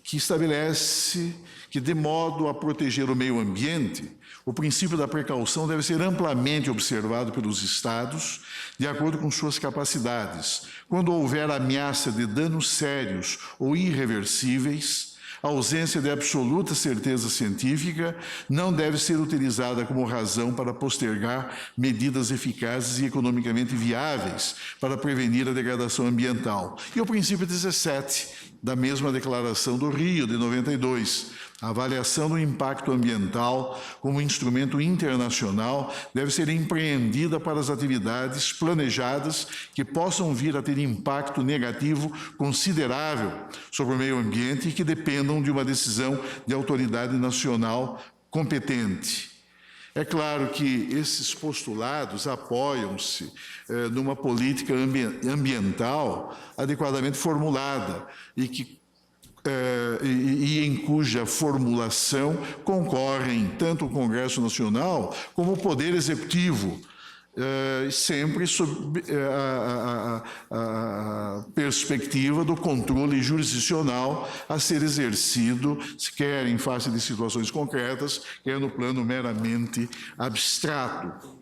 Speaker 5: que estabelece que, de modo a proteger o meio ambiente, o princípio da precaução deve ser amplamente observado pelos Estados, de acordo com suas capacidades. Quando houver ameaça de danos sérios ou irreversíveis, a ausência de absoluta certeza científica não deve ser utilizada como razão para postergar medidas eficazes e economicamente viáveis para prevenir a degradação ambiental. E o princípio 17, da mesma Declaração do Rio, de 92. A avaliação do impacto ambiental como instrumento internacional deve ser empreendida para as atividades planejadas que possam vir a ter impacto negativo considerável sobre o meio ambiente e que dependam de uma decisão de autoridade nacional competente. É claro que esses postulados apoiam-se numa política ambiental adequadamente formulada e em cuja formulação concorrem tanto o Congresso Nacional como o Poder Executivo, sempre sob a perspectiva do controle jurisdicional a ser exercido, quer em face de situações concretas, quer no plano meramente abstrato.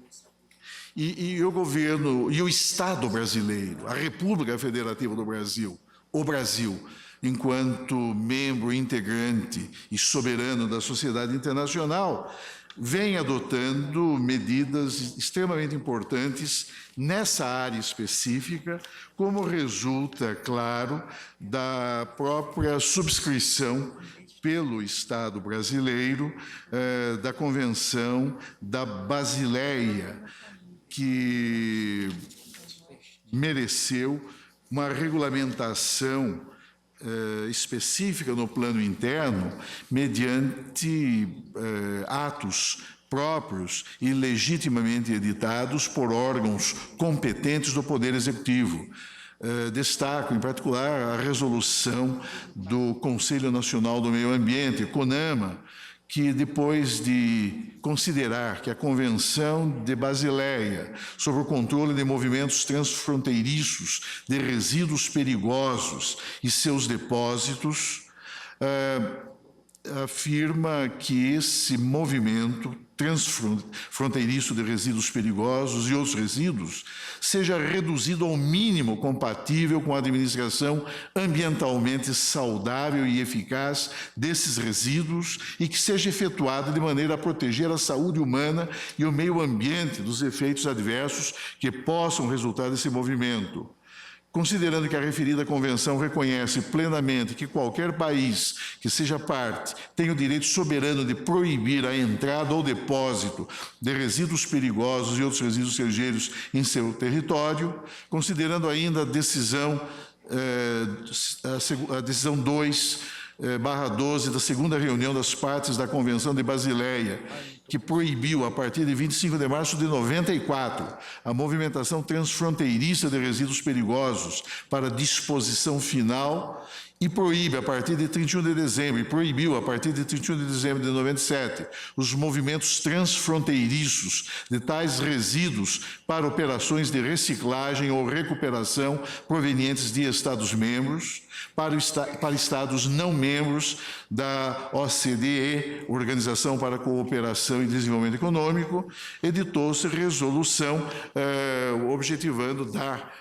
Speaker 5: E o governo, e o Estado brasileiro, a República Federativa do Brasil, o Brasil, enquanto membro integrante e soberano da sociedade internacional, vem adotando medidas extremamente importantes nessa área específica, como resulta, claro, da própria subscrição pelo Estado brasileiro da Convenção da Basileia, que mereceu uma regulamentação específica no plano interno, mediante atos próprios e legitimamente editados por órgãos competentes do Poder Executivo. Destaco, em particular, a resolução do Conselho Nacional do Meio Ambiente, CONAMA, que, depois de considerar que a Convenção de Basileia sobre o controle de movimentos transfronteiriços de resíduos perigosos e seus depósitos, afirma que esse movimento transfronteiriço de resíduos perigosos e outros resíduos seja reduzido ao mínimo compatível com a administração ambientalmente saudável e eficaz desses resíduos e que seja efetuado de maneira a proteger a saúde humana e o meio ambiente dos efeitos adversos que possam resultar desse movimento. Considerando que a referida convenção reconhece plenamente que qualquer país que seja parte tem o direito soberano de proibir a entrada ou depósito de resíduos perigosos e outros resíduos estrangeiros em seu território, considerando ainda a decisão 2/12 da segunda reunião das partes da Convenção de Basileia, que proibiu, a partir de 25 de março de 94, a movimentação transfronteiriça de resíduos perigosos para disposição final e proíbe, a partir de 31 de dezembro, e proibiu, a partir de 31 de dezembro de 97, os movimentos transfronteiriços de tais resíduos para operações de reciclagem ou recuperação provenientes de Estados-membros, para Estados não membros da OCDE, Organização para a Cooperação e Desenvolvimento Econômico, editou-se resolução objetivando dar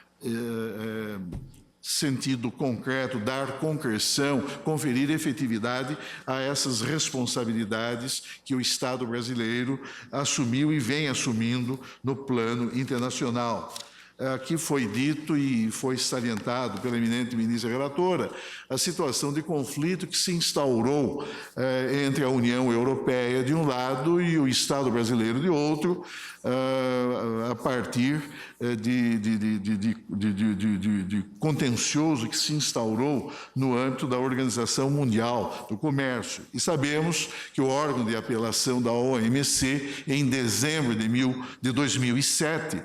Speaker 5: sentido concreto, dar concreção, conferir efetividade a essas responsabilidades que o Estado brasileiro assumiu e vem assumindo no plano internacional. Aqui foi dito e foi salientado pela eminente ministra relatora a situação de conflito que se instaurou entre a União Europeia de um lado e o Estado brasileiro de outro, a partir de contencioso que se instaurou no âmbito da Organização Mundial do Comércio. E sabemos que o órgão de apelação da OMC, em dezembro de 2007,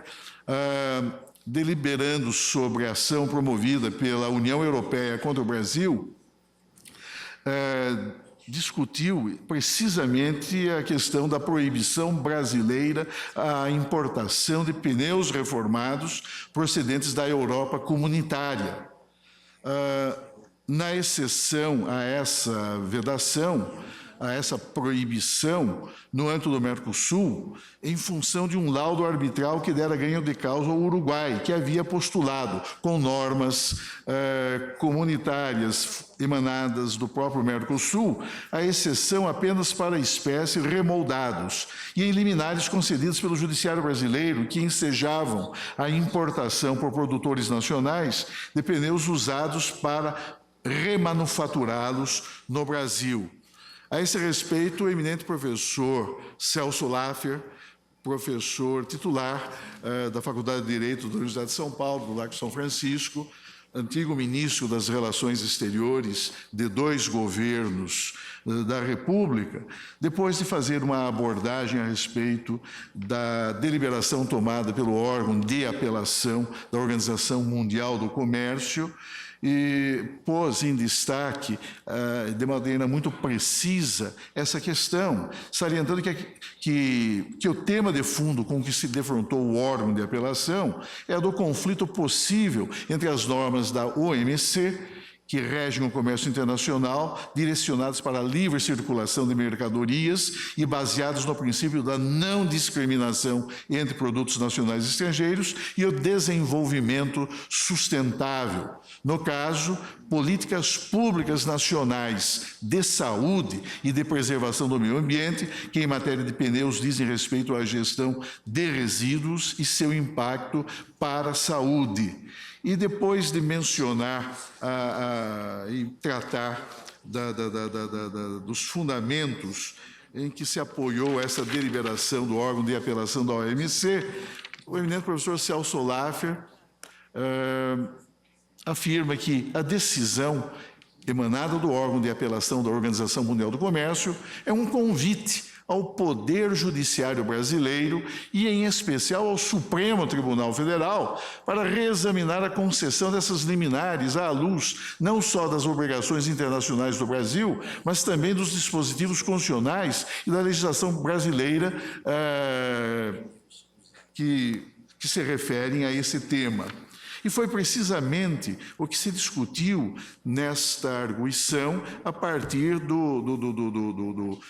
Speaker 5: deliberando sobre a ação promovida pela União Europeia contra o Brasil, discutiu precisamente a questão da proibição brasileira à importação de pneus reformados procedentes da Europa comunitária. Na exceção a essa vedação, a essa proibição no âmbito do Mercosul, em função de um laudo arbitral que dera ganho de causa ao Uruguai, que havia postulado, com normas comunitárias emanadas do próprio Mercosul, a exceção apenas para espécies remoldados e em liminares concedidos pelo Judiciário brasileiro, que ensejavam a importação por produtores nacionais de pneus usados para remanufaturá-los no Brasil. A esse respeito, o eminente professor Celso Laffer, professor titular da Faculdade de Direito da Universidade de São Paulo, do Largo São Francisco, antigo ministro das Relações Exteriores de 2 governos da República, depois de fazer uma abordagem a respeito da deliberação tomada pelo órgão de apelação da Organização Mundial do Comércio, e pôs em destaque, de maneira muito precisa, essa questão, salientando que o tema de fundo com que se defrontou o órgão de apelação é do conflito possível entre as normas da OMC, que regem o comércio internacional, direcionadas para a livre circulação de mercadorias e baseados no princípio da não discriminação entre produtos nacionais e estrangeiros e o desenvolvimento sustentável. No caso, políticas públicas nacionais de saúde e de preservação do meio ambiente, que em matéria de pneus dizem respeito à gestão de resíduos e seu impacto para a saúde. E depois de mencionar e tratar dos fundamentos em que se apoiou essa deliberação do órgão de apelação da OMC, o eminente professor Celso Laffer afirma que a decisão emanada do órgão de apelação da Organização Mundial do Comércio é um convite ao Poder Judiciário brasileiro e, em especial, ao Supremo Tribunal Federal para reexaminar a concessão dessas liminares à luz não só das obrigações internacionais do Brasil, mas também dos dispositivos constitucionais e da legislação brasileira que se referem a esse tema. E foi precisamente o que se discutiu nesta arguição a partir do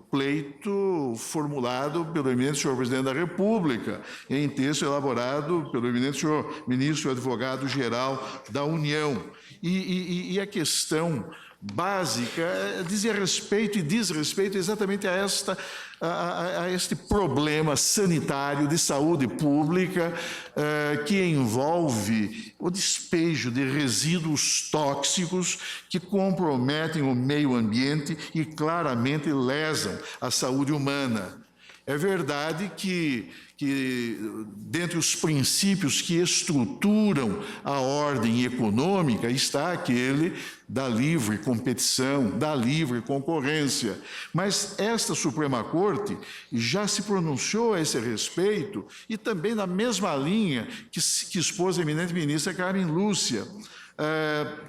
Speaker 5: pleito formulado pelo eminente senhor presidente da República, em texto elaborado pelo eminente senhor ministro e advogado-geral da União. E a questão básica dizia respeito e diz respeito exatamente a este problema sanitário de saúde pública que envolve o despejo de resíduos tóxicos que comprometem o meio ambiente e claramente lesam a saúde humana. É verdade que dentre os princípios que estruturam a ordem econômica está aquele da livre competição, da livre concorrência. Mas esta Suprema Corte já se pronunciou a esse respeito e também na mesma linha que expôs a eminente ministra Carmen Lúcia.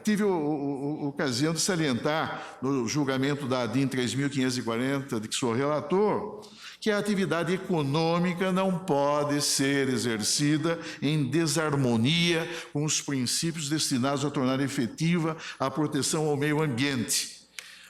Speaker 5: Tive a ocasião de salientar no julgamento da ADIM 3.540, de que sou relator, que a atividade econômica não pode ser exercida em desarmonia com os princípios destinados a tornar efetiva a proteção ao meio ambiente.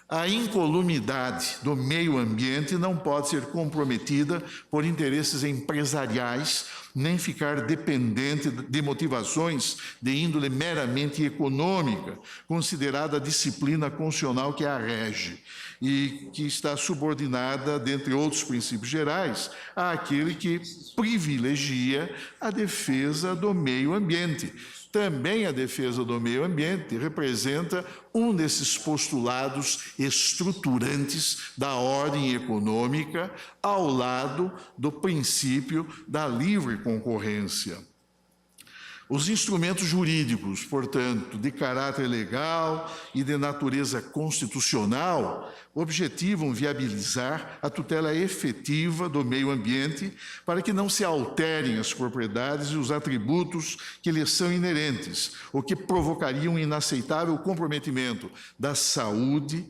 Speaker 5: A incolumidade do meio ambiente não pode ser comprometida por interesses empresariais, nem ficar dependente de motivações de índole meramente econômica, considerada a disciplina constitucional que a rege e que está subordinada, dentre outros princípios gerais, àquele que privilegia a defesa do meio ambiente. Também a defesa do meio ambiente representa um desses postulados estruturantes da ordem econômica, ao lado do princípio da livre concorrência. Os instrumentos jurídicos, portanto, de caráter legal e de natureza constitucional, objetivam viabilizar a tutela efetiva do meio ambiente para que não se alterem as propriedades e os atributos que lhes são inerentes, o que provocaria um inaceitável comprometimento da saúde,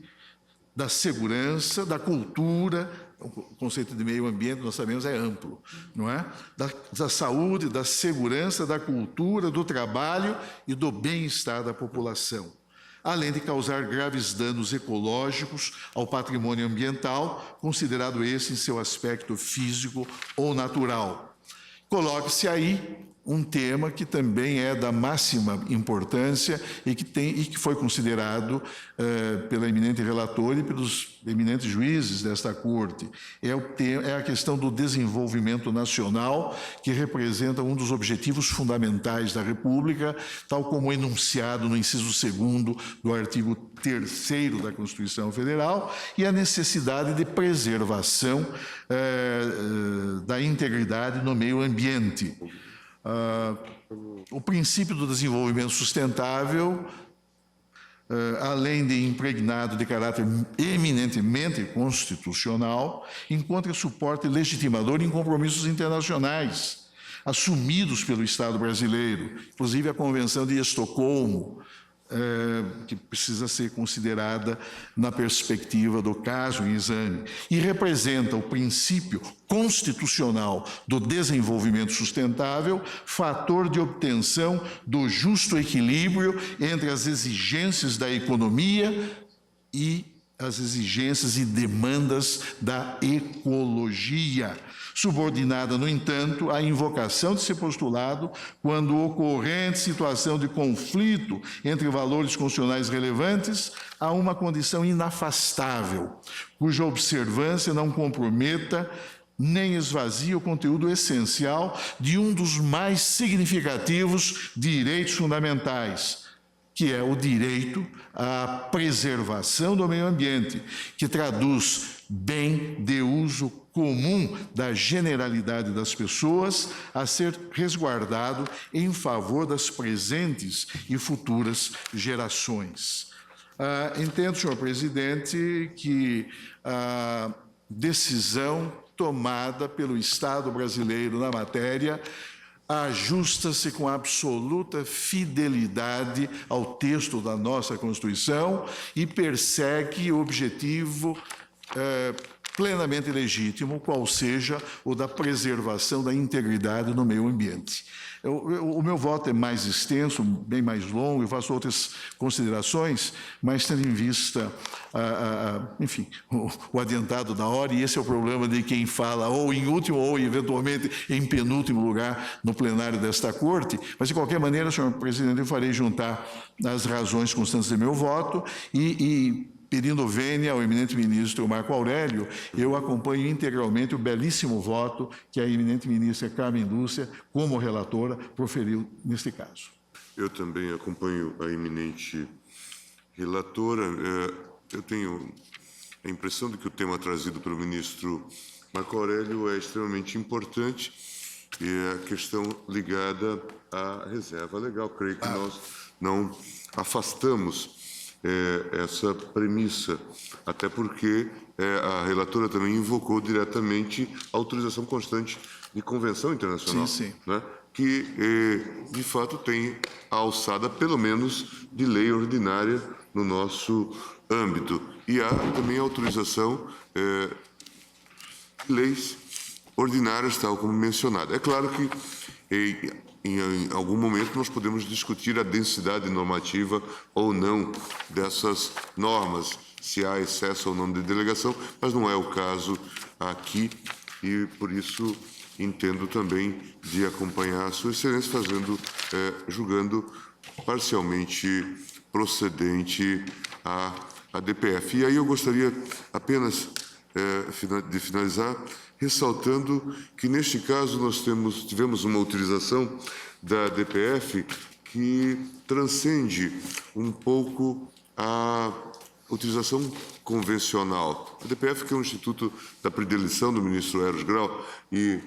Speaker 5: da segurança, da cultura. O conceito de meio ambiente, nós sabemos, é amplo, não é? Da saúde, da segurança, da cultura, do trabalho e do bem-estar da população, além de causar graves danos ecológicos ao patrimônio ambiental, considerado esse em seu aspecto físico ou natural. Coloque-se aí um tema que também é da máxima importância e que foi considerado pela eminente relatora e pelos eminentes juízes desta Corte. É a questão do desenvolvimento nacional, que representa um dos objetivos fundamentais da República, tal como enunciado no inciso 2º do artigo 3º da Constituição Federal, e a necessidade de preservação da integridade no meio ambiente. O princípio do desenvolvimento sustentável, além de impregnado de caráter eminentemente constitucional, encontra suporte legitimador em compromissos internacionais assumidos pelo Estado brasileiro, inclusive a Convenção de Estocolmo, que precisa ser considerada na perspectiva do caso em exame, e representa o princípio constitucional do desenvolvimento sustentável, fator de obtenção do justo equilíbrio entre as exigências da economia e as exigências e demandas da ecologia, subordinada, no entanto, à invocação de seu postulado quando ocorrente situação de conflito entre valores constitucionais relevantes a uma condição inafastável, cuja observância não comprometa nem esvazie o conteúdo essencial de um dos mais significativos direitos fundamentais, que é o direito à preservação do meio ambiente, que traduz bem de uso comum da generalidade das pessoas a ser resguardado em favor das presentes e futuras gerações. Entendo, senhor presidente, que a decisão tomada pelo Estado brasileiro na matéria ajusta-se com absoluta fidelidade ao texto da nossa Constituição e persegue o objetivo plenamente legítimo, qual seja o da preservação da integridade no meio ambiente. O meu voto é mais extenso, bem mais longo, eu faço outras considerações, mas tendo em vista, enfim, o adiantado da hora, e esse é o problema de quem fala ou em último ou, eventualmente, em penúltimo lugar no plenário desta Corte, mas, de qualquer maneira, senhor presidente, eu farei juntar as razões constantes de meu voto e pedindo vênia ao eminente ministro Marco Aurélio, eu acompanho integralmente o belíssimo voto que a eminente ministra Carmen Lúcia, como relatora, proferiu neste caso.
Speaker 3: Eu também acompanho a eminente relatora. Eu tenho a impressão de que o tema trazido pelo ministro Marco Aurélio é extremamente importante e é a questão ligada à reserva legal. Creio que nós não afastamos essa premissa, até porque a relatora também invocou diretamente a autorização constante de convenção internacional,
Speaker 5: sim.
Speaker 3: Né, que, de fato, tem a alçada, pelo menos, de lei ordinária no nosso âmbito. E há também a autorização de leis ordinárias, tal como mencionado. É claro que em algum momento nós podemos discutir a densidade normativa ou não dessas normas, se há excesso ou não de delegação, mas não é o caso aqui e, por isso, entendo também de acompanhar a Sua Excelência julgando parcialmente procedente a DPF. E aí eu gostaria apenas de finalizar ressaltando que, neste caso, nós tivemos uma utilização da DPF que transcende um pouco a utilização convencional. A DPF, que é um instituto da predileção do ministro Eros Grau e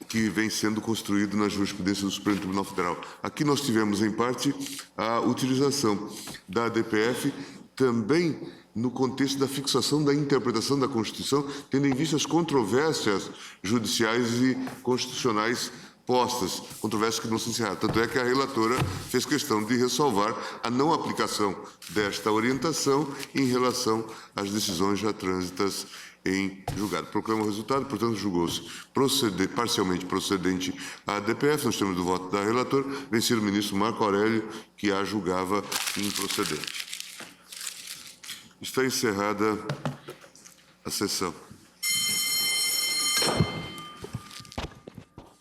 Speaker 3: que vem sendo construído na jurisprudência do Supremo Tribunal Federal. Aqui nós tivemos, em parte, a utilização da DPF também no contexto da fixação da interpretação da Constituição, tendo em vista as controvérsias judiciais e constitucionais postas, controvérsias que não se encerraram. Tanto é que a relatora fez questão de ressalvar a não aplicação desta orientação em relação às decisões já trânsitas em julgado. Proclama o resultado, portanto, julgou-se parcialmente procedente a DPF, nos termos do voto da relatora, vencido o ministro Marco Aurélio, que a julgava improcedente. Está encerrada a sessão.